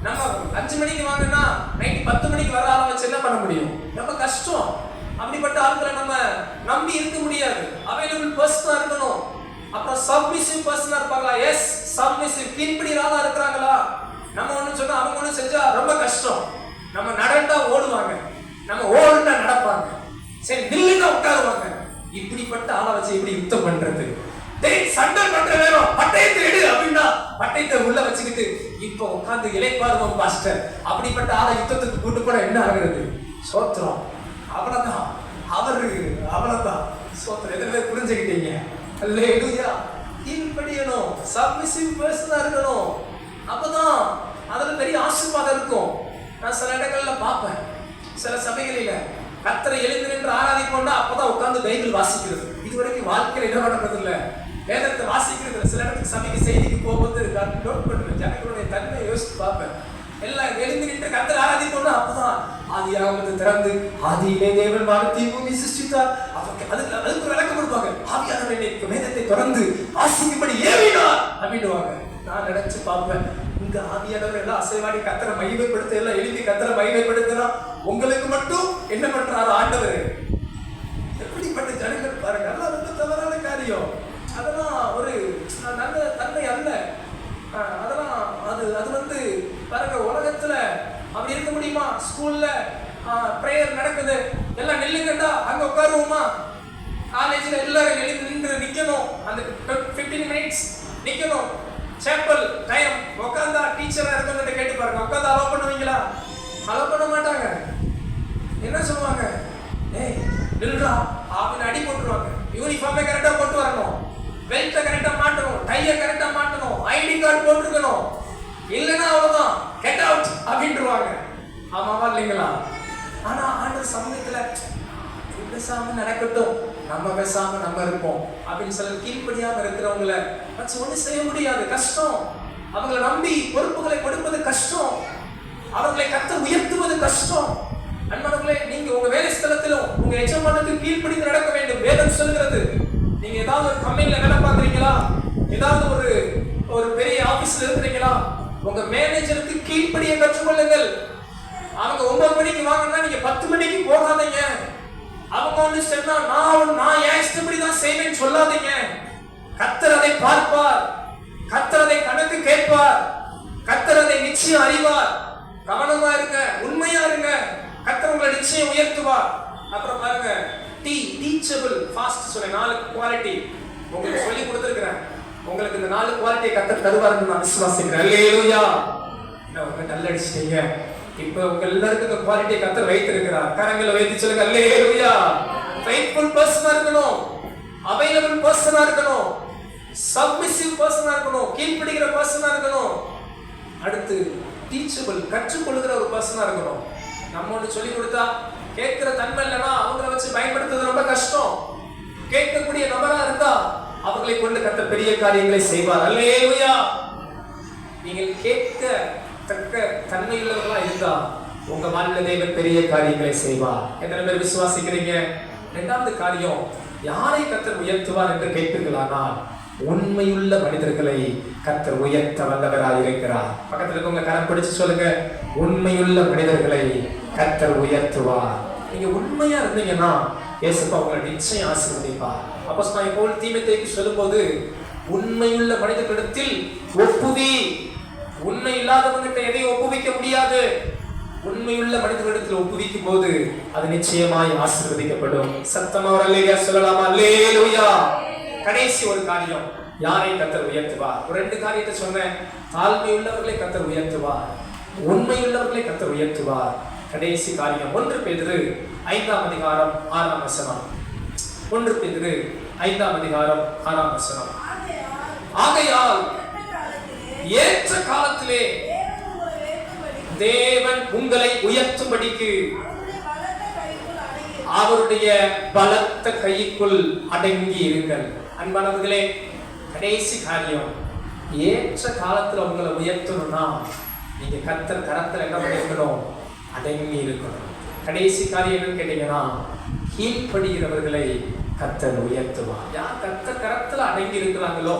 நம்ம 5 மணிக்கு வாங்கினா நைட் 10 மணிக்கு வர ஆளை வச்சு என்ன பண்ண முடியும், ரொம்ப கஷ்டம். அப்படிப்பட்ட ஆட்களை நம்ம நம்பி இருக்க முடியாது. அவைலபிள் பர்சனா இருக்கணும். அப்புறம் சப்மிசிவ் பர்சனா இருப்பாங்களா? S, submissive. கீழ்ப்படிற ஆளா இருக்கிறாங்களா? நம்ம ஒண்ணு சொன்னா அவங்க ஒண்ணு செஞ்சா ரொம்ப கஷ்டம். நம்ம நடந்தா ஓடுவாங்க, நம்ம ஓடுனா நடப்பாங்க, சரி நில்லுன்னா உட்காருவாங்க. இப்படிப்பட்ட ஆளை வச்சு எப்படி யுத்தம் பண்றது? சண்டை பண்ற நேரம் பட்டயத்தை எடு அப்படின்னா பட்டயத்தை உள்ள வச்சுக்கிட்டு இப்ப உட்கார்ந்து இளைப்பாருவோம் பாஸ்டர். அப்படிப்பட்ட ஆளை யுத்தத்துக்கு கூட்டு போட என்ன ஆகுறது? சோத்திரம். அவ்வளவுதான், அவரு அவ்வளவுதான். சோத்திரம். எதுவுமே புரிஞ்சுக்கிட்டீங்க? அல்லேலூயா. கீழ்ப்படியணும், சப்மிசிவ் பர்சனா இருக்கணும். அப்பதான் அதுல பெரிய ஆசீர்வாதம் இருக்கும். நான் சில இடங்கள்ல பார்ப்பேன், சில சபைகளில கர்த்தரை எழுந்து நின்று ஆராதிக்கொண்டா அப்பதான் உட்கார்ந்து பைபிள் வாசிக்கிறது. இதுவரைக்கும் வாழ்க்கையில என்ன நடக்கிறது இல்ல, வேதத்தை வாசிக்கிறது. சில இடத்துக்கு சபைக்கு செய்திக்கு போகும்போது நோட் பண்ணுவேன், ஜனங்களுடைய தன்மையை யோசித்து பார்ப்பேன். எல்லாம் எழுந்து நின்று கர்த்தரை ஆராதிக்கொண்டா அப்பதான் ஆதியாகமத்தை திறந்து ஆதியிலே தேவன் வானத்தையும் பூமியையும் சிருஷ்டித்தார். அதுக்கு விளக்கம் கொடுப்பாங்க. ஆவியானவர் என்னை வேதத்தை திறந்து வாசிக்கும்படி ஏவினார் அப்படின்னுவாங்க. நான் நினைச்சு பார்ப்பேன், இங்க ஆவியானவர் எல்லாம் அசைவாடி கர்த்தரை மகிமைப்படுத்த எல்லாம் எழுதி கர்த்தரை மகிமைப்படுத்தினா உங்களுக்கு மட்டும் என்ன பண்றாரு ஆண்டவர்? எப்படிப்பட்ட ஜனங்கள் பாருங்க. அதெல்லாம் ரொம்ப தவறான காரியம். அதெல்லாம் ஒரு நல்ல தன்மை அல்ல. அதெல்லாம் அது வந்து பாருங்க, உலகத்துல அப்படி இருக்க முடியுமா? ஸ்கூல்ல பிரேயர் நடக்குது, எல்லாம் நில்லுங்கண்டா அங்க உட்காருவோமா? காலேஜ்ல எல்லாரும் நின்று நிக்கணும், அந்த 15 மினிட்ஸ் நிக்கணும். சேப்பல் டைம் உட்காந்தா டீச்சரா இருக்கவங்க கேட்டு பாருங்க, உட்காந்து அலோவ் பண்ணுவீங்களா? அலோவ் பண்ண மாட்டாங்க. என்ன சொல்லுவாங்க? ஏய் நில்றா அப்படின்னு அடி போட்டுருவாங்க. யூனிஃபார்மை கரெக்டா போட்டு வரணும், பெல்ட்டை கரெக்டா மாட்டணும், டைய கரெக்டா மாட்டணும், ஐடி கார்டு போட்டுருக்கணும், இல்லைன்னா அவ்வளவுதான் கெட் அவுட் அப்படின்ட்டுருவாங்க. ஆமாவா இல்லைங்களா? ஆனா ஆண்டவர் சமயத்துல பேசாம நடக்கட்டும், நம்ம பேசாம நம்ம இருப்போம் அப்படின்னு சிலர் கீழ்ப்படியாம இருக்கிறவங்கள வச்சு ஒண்ணு செய்ய முடியாது, கஷ்டம். அவங்களை நம்பி பொறுப்புகளை கொடுப்பது கஷ்டம், அவர்களை கர்த்தர் உயர்த்துவது கஷ்டம். அன்பானவர்களே, நீங்க உங்க வேலை ஸ்தலத்திலும் உங்க எஜமானுக்கு கீழ்ப்படிந்து நடக்க வேண்டும். வேதம் சொல்கிறது, நீங்க ஏதாவது ஒரு கம்பெனில வேலை பார்க்குறீங்களா, ஏதாவது ஒரு பெரிய ஆபீஸ்ல இருக்கிறீங்களா, உங்க மேனேஜருக்கு கீழ்ப்படிய கற்றுக்கொள்ளுங்கள். அவங்க 9 மணிக்கு வாங்கன்னா நீங்க 10 மணிக்கு போகாதீங்க. அவங்க வந்து சொன்னா நான் ஏன் இஷ்டப்படி தான் செய்வேன்னு சொல்லாதீங்க. கர்த்தர் அதை பார்ப்பார், கர்த்தர் அதை கணக்கு கேட்பார், கர்த்தர் அதை நிச்சயம் அறிவார். கவனமா இருங்க, உண்மையா இருங்க, கர்த்தர் உங்களை நிச்சயம் உயர்த்துவார். அப்புறம் பாருங்க, டீச்சபிள் ஃபாஸ்ட் சொல்ல 4 குவாலிட்டி உங்களுக்கு சொல்லி கொடுத்துருக்கிறேன். உங்களுக்கு இந்த 4 குவாலிட்டியை கர்த்தர் தருவார்னு நான் விசுவாசிக்கிறேன். அல்லேலூயா. நான் நல்ல அடிச்சிட்டீங்க. இப்ப உங்க எல்லாருக்கும் இந்த குவாலிட்டியை கர்த்தர் வைத்திருக்கிறார். கரங்களை வைத்து சொல்லுங்க அல்லேலூயா. ஃபெய்த்ஃபுல் பர்சனா இருக்கணும், அவைலபிள் பர்சனா இருக்கணும், சப்மிசிவ் பர்சனா இருக்கணும், கீழ்ப்படிகிற பர்சனா இருக்கணும். அடுத்து டீச்சபிள், கற்றுக்கொள்கிற ஒரு பர்சனா இருக்கணும். நம்ம ஒன்று சொல்லி கொடுத்தா கேட்கிற தன்மை இல்லைன்னா அவங்களை வச்சு பயன்படுத்துறது ரொம்ப கஷ்டம். கேட்கக்கூடிய நபரா இருந்தா அவர்களை கொண்டு கர்த்தர் பெரிய காரியங்களை செய்வார். அல்லேலூயா. நீங்கள் கேட்கத்தக்க தன்மையுள்ளவர்களா இருந்தா உங்க வாழ்வில் தேவன் பெரிய காரியங்களை செய்வார். எத்தனை பேர் விசுவாசிக்கிறீங்க? 2வது காரியம், யாரை கர்த்தர் உயர்த்துவார் என்று கேட்பீர்களானால் உண்மையுள்ள மனிதர்களை கர்த்தர் உயர்த்த வல்லவராய் இருக்கிறார். பக்கத்துல இருக்கவங்க கரம் பிடிச்சு சொல்லுங்க, உண்மையுள்ள மனிதர்களை கர்த்தர் உயர்த்துவார். நீங்க உண்மையா இருந்தீங்கன்னா இயேசுப்பா உங்களை நிச்சயம் ஆசீர்வதிப்பார். அப்போஸ்தலனாகிய பவுல் தீமோத்தேயுக்கு சொல்லும்போது, உண்மையுள்ள மனிதர்களிடத்தில் ஒப்புவி. உண்மை இல்லாதவங்கிட்ட எதையும் ஒப்புவிக்க முடியாது. உண்மையுள்ள மனிதர்களிடத்தில் ஒப்புவிக்கும் போது அது நிச்சயமாய் ஆசீர்வதிக்கப்படும். சத்தமா ஒரு அல்லேலூயா சொல்லலாமா? அல்லேலூயா. கடைசி ஒரு காரியம், யாரை கர்த்தர் உயர்த்துவார்? ஒரு 2 காரியத்தை சொன்னேன். தாழ்மையுள்ளவர்களை கர்த்தர் உயர்த்துவார், உண்மையுள்ளவர்களை கர்த்தர் உயர்த்துவார். கடைசி காரியம் 1 பேதுரு 5ஆம் அதிகாரம் 6ஆம் வசனம். 1 பேதுரு 5ஆம் அதிகாரம் 6ஆம் வசனம். ஆகையால் ஏற்ற காலத்திலே தேவன் உங்களை உயர்த்தும்படிக்கு அவருடைய பலத்த கைக்குள் அடங்கி இருங்கள். அன்பானவர்களே, கடைசி காரியம், ஏற்ற காலத்துல உங்களை உயர்த்தணும்னா நீங்க கர்த்தர் கரத்துல என்ன பண்ணிருக்கணும்? அடங்கி இருக்கணும். கடைசி காரியம் என்னன்னு கேட்டீங்கன்னா, கீழ்ப்படுகிறவர்களை கர்த்தர் உயர்த்துவார். யார் கர்த்தர் கரத்துல அடங்கி இருக்கிறாங்களோ,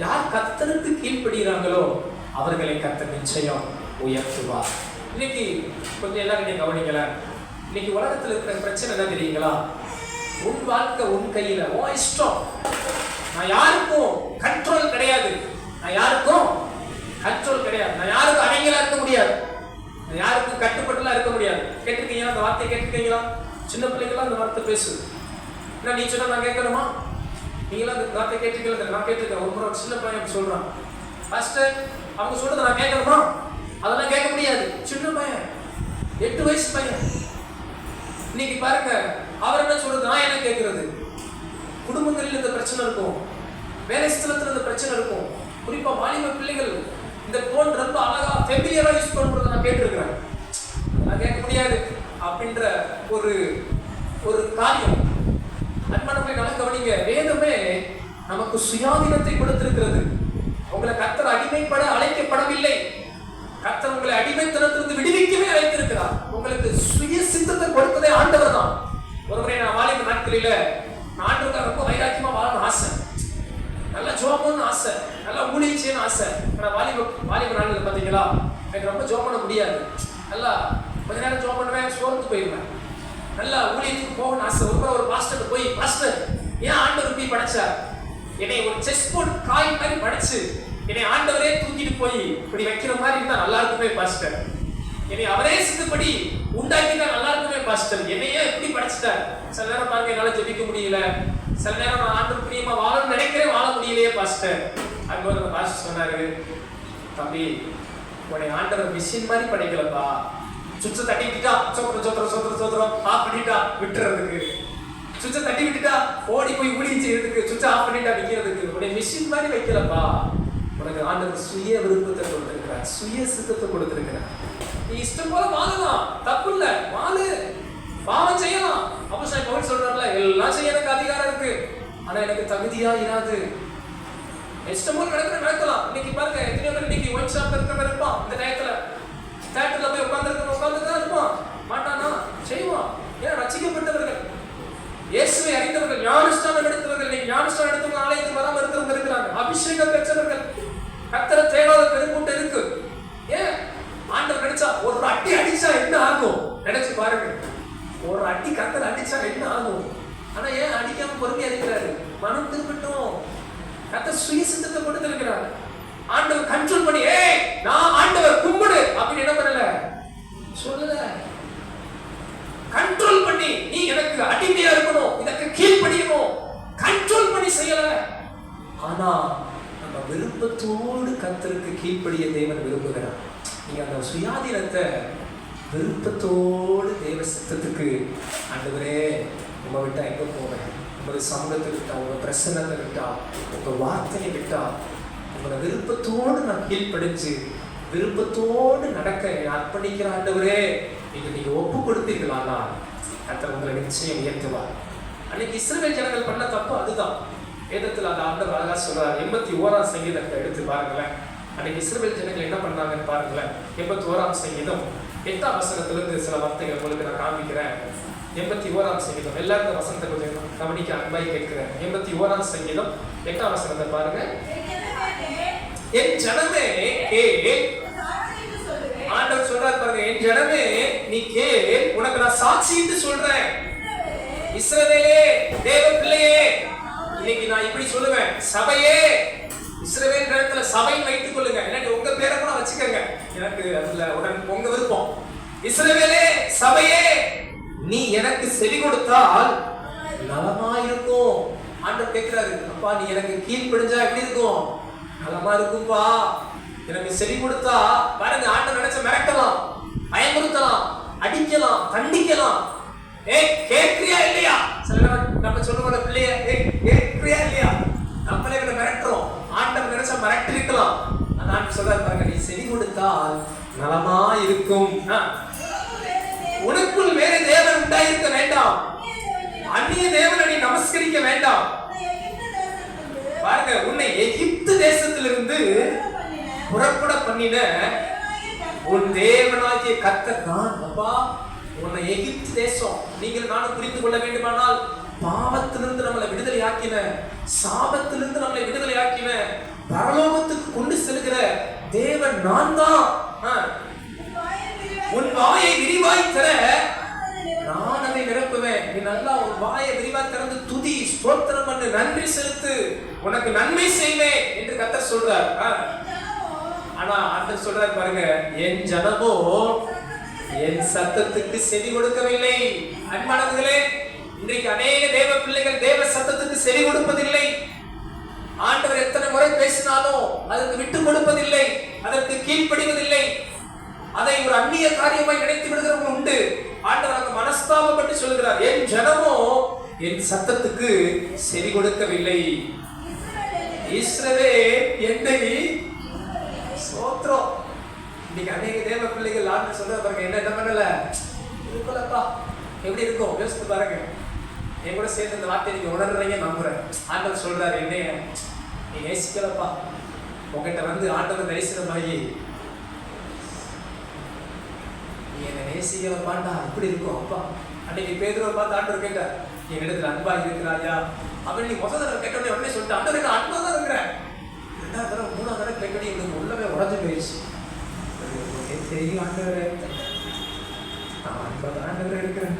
யார் கர்த்தருக்கு கீழ்ப்படுகிறாங்களோ அவர்களை கர்த்தர் நிச்சயம் உயர்த்துவார். இன்னைக்கு கொஞ்சம் எல்லாரும் நீங்க கவனிக்கல. இன்னைக்கு உலகத்துல இருக்கிற பிரச்சனை என்ன தெரியுங்களா? உன் வாழ்க்கை உன் கையில, உன் இஷ்டம். நான் யாருக்கும் கண்ட்ரோல் கிடையாது, நான் யாருக்கும் கண்ட்ரோல் கிடையாது, நான் யாருக்கும் அடங்கலா இருக்க முடியாது, நான் யாருக்கும் கட்டுப்பட்டுலாம் இருக்க முடியாது. கேட்டிருக்கீங்களா அந்த வார்த்தையை? கேட்டிருக்கீங்களா? சின்ன பிள்ளைங்களாம் அந்த வார்த்தை பேசுது. என்ன நீ சொன்னா நான் கேட்கணுமா? நீங்களாம் அந்த வார்த்தை கேட்டிருக்கீங்களா? நான் கேட்டிருக்கேன். ஒரு முறை சின்ன பையன் சொல்றான், ஃபர்ஸ்ட் அவங்க சொல்றதை நான் கேட்கணுமா? அதெல்லாம் கேட்க முடியாது. சின்ன பையன், 8 வயசு பையன். இன்னைக்கு பாருங்க, அவர் என்ன சொல்றது, நான் என்ன கேட்கறது? குடும்பங்களில் இந்த பிரச்சனை இருக்கும், வேலை ஸ்தலத்தில் இந்த பிரச்சனை இருக்கும். குறிப்பா வாலிப பிள்ளைகள் இந்த போன் ரொம்ப அழகா ஃபெமிலியரா யூஸ் பண்றதை நான் கேட்டிருக்கிறேன். நான் கேட்க முடியாது அப்படின்ற ஒரு காரியம். அன்பானவர்களை நல்லா கவனிங்க, வேதமே நமக்கு சுயாதீனத்தை கொடுத்திருக்கிறது. உங்களை கர்த்தர் அடிமைப்பட அழைக்கப்படவில்லை, கர்த்தர் உங்களை அடிமைத்தனத்திலிருந்து விடுவிக்கவே அழைத்திருக்கிறார். உங்களுக்கு சுய சித்தத்தை கொடுத்ததே ஆண்டவர் தான். ஒருமுறை நான் வாலிப நாட்களில ஆண்டவருக்கு ரொம்ப வைராக்கியமா வாழணும் ஆசை, நல்லா ஜோம் பண்ணணும் ஆசை, நல்லா ஊழியம் செய்யணும் ஆசை. ஆனால் வாலிப நாட்களில் பார்த்தீங்களா, எனக்கு ரொம்ப ஜோம் பண்ண முடியாது. நல்லா கொஞ்ச நேரம் ஜோம் பண்ணுவேன், சோர்ந்து போயிடுவேன். நல்லா ஊழியத்துக்கு போகணும்னு ஆசை. ஒரு பாஸ்டர் போய், பாஸ்டர் ஏன் ஆண்டவர் இப்படி படைச்சார்? என்னை ஒரு செஸ் போர்டு காய் மாதிரி படைச்சு என்னை ஆண்டவரே தூக்கிட்டு போய் இப்படி வைக்கிற மாதிரி இருந்தா நல்லா இருக்குமே பாஸ்டர், என்னை அவரே சித்தப்படி உண்டாக்கிட்டா நல்லா இருக்குமே பாஸ்டர், என்னையே எப்படி படைச்சிட்டார்? சில நேரம் பாருங்க, என்னால ஜெபிக்க முடியல, சில நேரம் நான் ஆண்டவர் பிரியமா வாழணும்னு நினைக்கிறேன், வாழ முடியலையே பாஸ்டர். அதுபோது அந்த பாஸ்டர் சொன்னாரு, தம்பி உன்னை ஆண்டவர் மிஷின் மாதிரி படைக்கலப்பா, சுவிட்சை தட்டி விட்டுட்டா சோத்திரம் சோத்திரம் சோத்திரம் சோத்திரம் ஆஃப் பண்ணிட்டா விட்டுறதுக்கு, சுவிட்சை தட்டி விட்டுட்டா ஓடி போய் ஊழியம் செய்யறதுக்கு, சுவிட்சை ஆஃப் பண்ணிட்டா நிக்கிறதுக்கு. உடைய மிஷின் மாதிரி வைக்கலப்பா. உனக்கு ஆண்டவர் சுய விருப்பத்தை கொடுத்திருக்கிறார், சுய சித்தத்தை கொடுத்திருக்கிறார். நீ இஷ்டம் போல வாழலாம், தப்பு இல்ல, வாழு, பாவம் செய்யலாம். அப்போஸ்தலன் பவுல் சொல்றாருல, எல்லாம் செய்ய எனக்கு அதிகாரம் இருக்கு, ஆனா எனக்கு தகுதியா இராது. இஷ்டம் போல நடக்கலாம். இன்னைக்கு பாருங்க, எத்தனை பேர் இன்னைக்கு ஒயிட் ஷாப்ல இருக்கிறவங்க இருப்பான், இந்த நேரத்துல தியேட்டர்ல போய் உட்கார்ந்துதான் இருப்பான், மாட்டானா? செய்வான். ஏன்? ரட்சிக்கப்பட்டவர்கள், இயேசுவை அறிந்தவர்கள், ஞானஸ்நானம் எடுத்தவர்கள். இன்னைக்கு ஞானஸ்நானம் எடுத்தவங்க ஆலயத்துக்கு வராம இருக்கிறவங்க இருக்கிறாங்க. அபிஷேகம் பெற்றவர்கள், கர்த்தரை தேடாத பெருங்கூட்டம் இருக்கு. ஏன்? ஆண்டவர் நினைச்சா ஒரு அடி அடிச்சா என்ன ஆகும் நினைச்சு பாருங்க. ஒரு அடி கர்த்தர் அடிச்சா என்ன ஆகும்? ஆனா ஏன் அடிக்காம பொறுமையா இருக்கிறாரு? மனம் திரும்பட்டும். கர்த்தர் சுய சித்தத்தை கொடுத்திருக்கிறார். ஆண்டவர் கண்ட்ரோல் பண்ணி, ஏய் நான் ஆண்டவர் கும்பிடு அப்படின்னு என்ன பண்ணல, சொல்லல. கண்ட்ரோல் பண்ணி, நீ எனக்கு அடிமையா இருக்கணும், இதற்கு கீழ்ப்படியணும், கண்ட்ரோல் பண்ணி செய்யல. ஆனா நம்ம விருப்பத்தோடு கர்த்தருக்கு கீழ்ப்படிய தேவன் விரும்புகிறார். நீங்க அந்த சுயாதீனத்தை விருப்பத்தோடு தேவ சித்தத்துக்கு, ஆண்டவரே உங்க விட்டா எங்க போவேன், உங்க சமூகத்தை விட்டா, உங்க பிரசன்னத்தை விட்டா, உங்க வார்த்தையை விட்டா, உங்களோட விருப்பத்தோடு நான் கீழ்ப்படிச்சு விருப்பத்தோடு நடக்க அர்ப்பணிக்கிற ஆண்டவரே நீங்க ஒப்பு கொடுத்தீர்களானா கர்த்தர் உங்களை நிச்சயம் உயர்த்துவார். அன்னைக்கு இஸ்ரவேல் ஜனங்கள் பண்ண தப்பு அதுதான். வேதத்தில் அந்த ஆண்டவர் அழகா சொல்றார். 81ஆம் சங்கீதத்தை எடுத்து பாருங்களேன். அன்னைக்கு இஸ்ரவேல் ஜனங்கள் என்ன பண்ணாங்கன்னு பாருங்களேன். 81ஆம் சங்கீதம் 8ஆம் வசனத்திலிருந்து சில வார்த்தைகள் உங்களுக்கு நான் காண்பிக்கிறேன். 81ஆம் சங்கீதம், எல்லாருக்கும் வசனத்தை கொஞ்சம் கவனிக்க அன்பாய் கேட்கிறேன். 81ஆம் சங்கீதம் 8ஆம் வசனத்தை பாருங்க. என் ஜனமே கேள், ஆண்டவர் சொல்றார் பாருங்க, என் ஜனமே நீ கேள், உனக்கு நான் சாட்சிட்டு சொல்றேன். இஸ்ரவேலே, தேவ பிள்ளையே, இன்னைக்கு நான் இப்படி சொல்லுவேன், சபையே, இஸ்ரவேல் இடத்துல சபை வைத்துக் கொள்ளுங்க, இல்லாட்டி உங்க பேரை கூட வச்சுக்கோங்க, எனக்கு அதுல உங்க விருப்பம். இஸ்ரவேலே, சபையே, நீ எனக்கு செவி கொடுத்தால் நலமா இருக்கும். ஆண்டவர் கேட்கிறாரு, அப்பா நீ எனக்கு கீழ்ப்படிஞ்சா எப்படி இருக்கும்? நலமா இருக்கும்பா. எனக்கு செவி கொடுத்தா பாருங்க, ஆண்டவர் நினைச்ச மிரட்டலாம், பயமுறுத்தலாம், அடிக்கலாம், கண்டிக்கலாம். கேட்கிறியா இல்லையா? சில நம்ம சொல்லுவோம் பிள்ளைய, கேட்கிறியா இல்லையா? நம்மளே மிரட்டுறோம். ஆண்டவர் நினைச்சா மிரட்டிருக்கலாம். நான் சொல்றாரு பாருங்க, நீ செவி கொடுத்தால் நலமா இருக்கும். உனக்குள் வேற தேவன் உண்டாயிருக்க வேண்டாம், அந்நிய தேவனை நீ நமஸ்கரிக்க வேண்டாம். பாருங்க, உன்னை எகிப்து தேசத்திலிருந்து புறப்பட பண்ணின உன் தேவனாகிய கர்த்தர் நான். அப்பா, உன்னை எகிப்து தேசம் நீங்கள் நானும் புரிந்து கொள்ள வேண்டுமானால், பாவத்திலிருந்து நம்மளை விடுதலை ஆக்கின, சாபத்திலிருந்து நம்மளை விடுதலை ஆக்கின, பரலோகத்துக்கு கொண்டு செல்கிற தேவன் நான் தான். உன் வாயை விரிவாய் தர நான் அதை நிரப்புவேன். நீ நல்லா உன் வாயை விரிவாய் திறந்து துதி, ஸ்தோத்திரம் பண்ணு, நன்றி செலுத்து, உனக்கு நன்மை செய்வேன் என்று கர்த்தர் சொல்றார். ஆனா ஆண்டவர் சொல்றார் பாருங்க, என் ஜனமோ என் சத்தத்துக்கு செவி கொடுக்கவில்லை. அன்பானவர்களே, இன்றைக்கு அநேக தேவ பிள்ளைகள் தேவ சத்தத்துக்கு செவி கொடுப்பதில்லை. ஆண்டவர் எத்தனை முறை பேசினாலும் அதற்கு விட்டு கொடுப்பதில்லை, அதற்கு கீழ்ப்படிவதில்லை. அதை ஒரு அந்நிய காரியமாய் நினைத்து விடுகிறவங்க உண்டு. ஆண்டவர் மனஸ்தாபப்பட்டு சொல்கிறார், என் ஜனமோ என் சத்தத்துக்கு செவி கொடுக்கவில்லை. இஸ்ரவேல் என்னை சோத்ரம். இன்னைக்கு அநேக தேவ பிள்ளைகள் ஆண்டு சொல்ற பாருங்க, என்ன பண்ணல இருக்கலப்பா, எப்படி இருக்கும் யோசித்து பாருங்க. என் கூட சேர்ந்து இந்த வார்த்தை நீங்க உணர்றீங்க நம்புறேன். ஆண்டவர் சொல்றாரு, என்னைய நீ நேசிக்கலப்பா, உங்ககிட்ட வந்து ஆண்டவர் தரிசனமாகி நீ என்னை நேசிக்கலப்பாண்டா, இப்படி இருக்கும். அப்பா அன்னைக்கு பேதுருவை பார்த்து ஆண்டவர் கேட்டார், என் இடத்துல அன்பா இருக்கிறாயா அப்படின்னு. நீ முதல் தடவை கேட்டோடனே உடனே சொல்லிட்டு, ஆண்டவர் அன்பா தான் இருக்கிறேன். 2ஆவது தடவை 3ஆவது தடவை கேட்கணும், இவனுக்கு உள்ளவே உடஞ்சு போயிடுச்சு. தெரியும் ஆண்டவரே, நான் அன்பா ஆண்டவரே இருக்கிறேன்.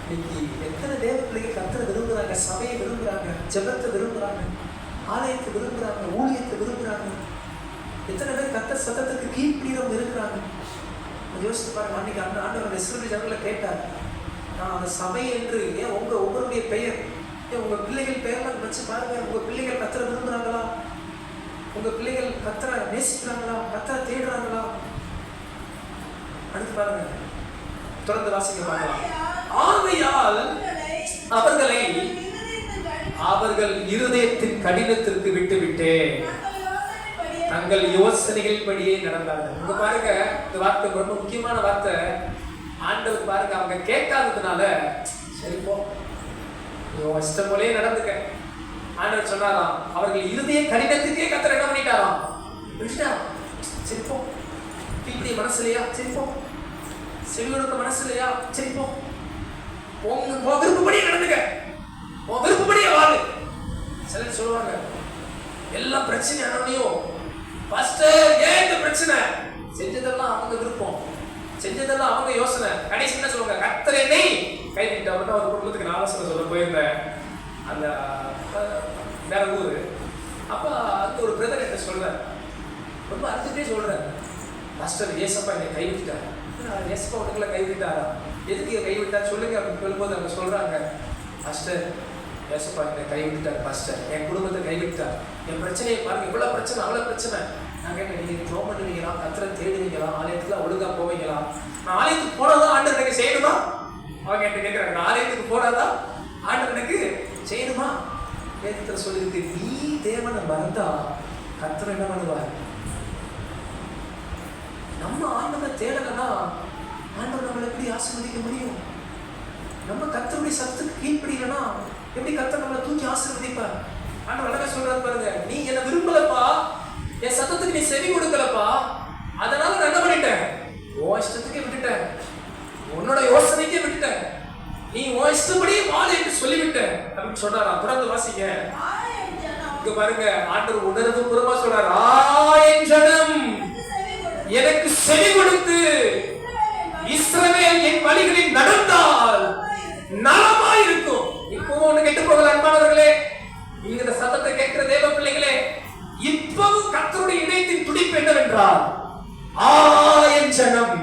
இன்னைக்கு எத்தனை தேவ பிள்ளைகள் கர்த்தரை விரும்புறாங்க, சபையை விரும்புறாங்க, ஜெபத்தை விரும்புறாங்க, ஆலயத்தை விரும்புறாங்க, ஊழியத்தை விரும்புறாங்க. எத்தனை பேர் கர்த்தர் சத்தத்துக்கு கீழ்ப்படியவங்க இருக்கிறாங்க. யோசித்து பாருங்க. அன்னைக்கு ஆண்டவர் இஸ்ரவேல் ஜனங்களை கேட்டார், நான் அந்த சபை என்று ஏன் ஒவ்வொருடைய பெயர், ஏன் உங்க பிள்ளைகள் பெயர்லாம் வச்சு பாருங்க. உங்க பிள்ளைகள் கர்த்தரை விரும்புறாங்களா? உங்க பிள்ளைகள் கர்த்தரை நேசிக்கிறாங்களா? கர்த்தரை தேடுறாங்களா? அடுத்து பாருங்க, தொடர்ந்து வாசிக்க பார்க்கலாம். ஆகையால் அவர்களை அவர்கள் இருதயத்தின் கடினத்திற்கு விட்டுவிட்டேன், தங்கள் யோசனைகள் படியே நடந்தார்கள். இங்க பாருங்க, இந்த வார்த்தை ரொம்ப முக்கியமான வார்த்தை. ஆண்டவர் பாருங்க, அவங்க கேட்காததுனால சரி போ, இஷ்டம் போலே நடந்துக்க ஆண்டவர் சொன்னாராம். அவர்கள் இருதய கடினத்துக்கே கர்த்தர் என்ன பண்ணிட்டாராம், விட்டுட்டாராம். சரி போ, இப்படி மனசு இல்லையா, சரி போ, செவியோட மனசு இல்லையா, சரி போ, உங்க விருப்பப்படியே நடந்துக்க, உன் விருப்பப்படியே வாழு. சிலர் சொல்லுவாங்க, எல்லா பிரச்சனையும் பாஸ்டர் ஏன் இந்த பிரச்சனை, செஞ்சதெல்லாம் அவங்க விருப்பம், செஞ்சதெல்லாம் அவங்க யோசனை. கடைசி என்ன சொல்லுவாங்க, கர்த்தர் என்னை கைவிட்டார். ஒரு குடும்பத்துக்கு நான் ஆலோசனை சொல்ல போயிருந்தேன், அந்த வேற ஊரு. அப்ப அந்த ஒரு பிரதர் என்ன சொல்றேன், ரொம்ப அர்த்தத்தே சொல்றேன், பாஸ்டர் ஏசப்பா என்னை கைவிட்டார். ஏசப்பா உனக்குள்ள கைவிட்டாரா, எதுக்கு கைவிட்டார் சொல்லுங்க அப்படின்னு சொல்லும்போது அவங்க சொல்றாங்க, பாஸ்டர் ஏசப்பா என்னை கைவிட்டார், பாஸ்டர் என் குடும்பத்தை கைவிட்டார், என் பிரச்சனையை பாருங்க, இவ்வளவு பிரச்சனை அவ்வளவு பிரச்சனை. நான் கேட்டேன், நீங்க ஜோம் பண்ணுவீங்களா, கர்த்தரை தேடுவீங்களா, ஆலயத்துல ஒழுங்கா போவீங்களா? நான் ஆலயத்துக்கு போனாதான் ஆண்டவர் எனக்கு செய்யணுமா? அவங்க என்கிட்ட கேட்கிறாங்க, நான் ஆலயத்துக்கு போனாதான் ஆண்டவர் எனக்கு செய்யணுமா? வேதத்துல சொல்லிருக்கு, நீ தேவனை மறந்தா கர்த்தர் என்ன பண்ணுவார்? நம்ம ஆண்டவரை தேடலன்னா ஆண்டவர் நம்மளை எப்படி ஆசீர்வதிக்க முடியும்? நம்ம கர்த்தருடைய சத்தத்துக்கு கீழ்ப்படியலன்னா எப்படி கர்த்தர் நம்மளை தூக்கி ஆசீர்வதிப்பார்? ஆண்டவர் அழகா சொல்றாரு பாருங்க, நீ என்ன விரும்பலப்பா, என் சத்தத்துக்கு நீ செவி கொடுக்கலப்பா, அதனால நான் என்ன பண்ணிட்டேன், உன் இஷ்டத்துக்கே விட்டுட்டேன், உன்னோட யோசனைக்கே விட்டுட்டேன், நீ உன் இஷ்டப்படியே வாழை என்று சொல்லிவிட்ட அப்படின்னு சொல்றாரா. தொடர்ந்து வாசிங்க. இங்க பாருங்க, ஆண்டவர் உணர்வு பூர்வமா சொல்றாரு, என் ஜனம் எனக்கு செவி கொடுத்து இஸ்ரவேல் என் வழிகளில் நடந்தால் நலமா இருக்கும். இப்பவும் ஒண்ணு கெட்டு போகல அன்பானவர்களே, இந்த சத்தத்தை கேட்கிற தேவ பிள்ளைகளே, இப்பவும் கர்த்தருடைய இதயத்தின் துடிப்பு என்னவென்றால், என் ஜனம்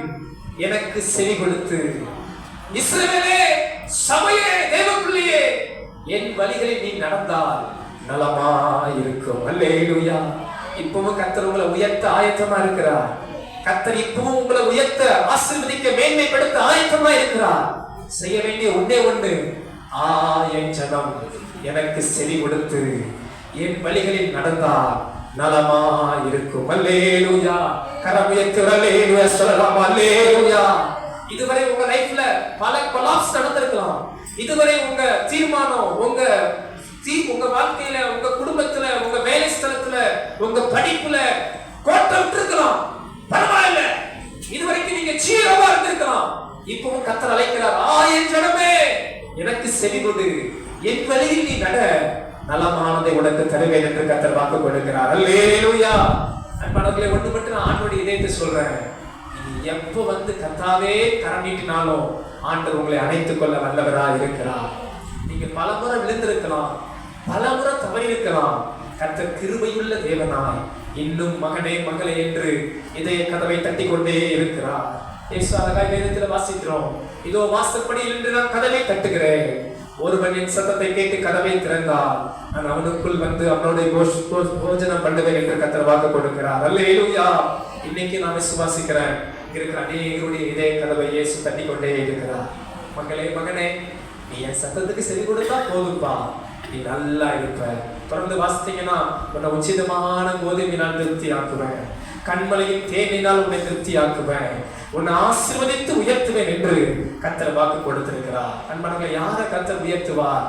எனக்கு செவி கொடுத்து, இஸ்ரவேலே சபையே தேவ பிள்ளையே என் வழிகளில் நீ நடந்தால் நலமா இருக்கும். அல்லேலூயா. இப்பவும் கர்த்தர் உங்களை உயர்த்த ஆயத்தமா இருக்கிறார். கர்த்தர் இப்பவும் உங்களை உயர்த்த, ஆசீர்வதிக்க, மேன்மைப்படுத்த ஆயத்தமா இருக்கிறார். செய்ய வேண்டிய ஒன்றே ஒன்று, என் ஜனம் எனக்கு செவி கொடுத்து என் வழிகளில் நடந்தால் நலமா இருக்கும். அல்லேலூயா. கரம் உயர்த்தி அல்லேலூயா சொல்லலாம். அல்லேலூயா. இதுவரை உங்க லைஃப்ல பல கொலாப்ஸ் நடந்திருக்கலாம். இதுவரை உங்க தீர்மானம், உங்க வாழ்க்கையில, உங்க குடும்பத்துல, உங்க வேலை ஸ்தலத்துல, உங்க படிப்புல கோட்டை விட்டுருக்கலாம். பரவாயில்ல, இதுவரைக்கும் நீங்க சீரவா இருந்திருக்கலாம். இப்பவும் கர்த்தர் அழைக்கிறார், என் ஜனமே எனக்கு செவி கொடு, என் வழியில் நீ நட, நலமானதை உனக்கு தருவேன் என்று கர்த்தர் வாக்கு கொடுக்கிறார். அல்லேலூயா. அன்பானவர்களே, ஒன்று மட்டும் நான் ஆண்டவருடைய இதயத்தை சொல்றேன், எப்ப வந்து கர்த்தாவே கரம் நீட்டினாலும் ஆண்டவர் உங்களை அணைத்துக் கொள்ள வல்லவராக இருக்கிறார். நீங்க பல முறை விழுந்திருக்கலாம், பல முறை தவறி இருக்கலாம். கர்த்தர் கிருபையுள்ள தேவனாய் இன்னும் மகனே மகளே என்று இதய கதவை தட்டி கொண்டே இருக்கிறார். வேதத்தில் வாசிக்கிறோம், இதோ வாசற்படியில் இன்று நான் கதவை தட்டுகிறேன், ஒருவன் என் சத்தத்தை கேட்டு கதவை திறந்தால் நான் அவனுக்குள் வந்து அவனுடைய போஜனம் பண்ணுவேன் என்று கர்த்தர் வாக்கு கொடுக்கிறார். அல்லேலூயா. இன்னைக்கு நான் விசுவாசிக்கிறேன், இருக்கிற அநேகருடைய இதய கதவை இயேசு தட்டி கொண்டே இருக்கிறார். மகளே மகனே, நீ என் சத்தத்துக்கு செவி கொடுத்தா போதும்பா, நீ நல்லா இருப்ப. தொடர்ந்து வாசித்தீங்கன்னா உன்னை உச்சிதமான கோதுமையினால் திருப்தி ஆக்குவேன், கண்மலையின் தேனினால் உன்னை திருப்தி ஆக்குவேன், உன்னை ஆசீர்வதித்து உயர்த்துவேன் என்று கர்த்தர் வாக்கு கொடுத்திருக்கிறார். அன்பானவர்களே, யாரை கர்த்தர் உயர்த்துவார்?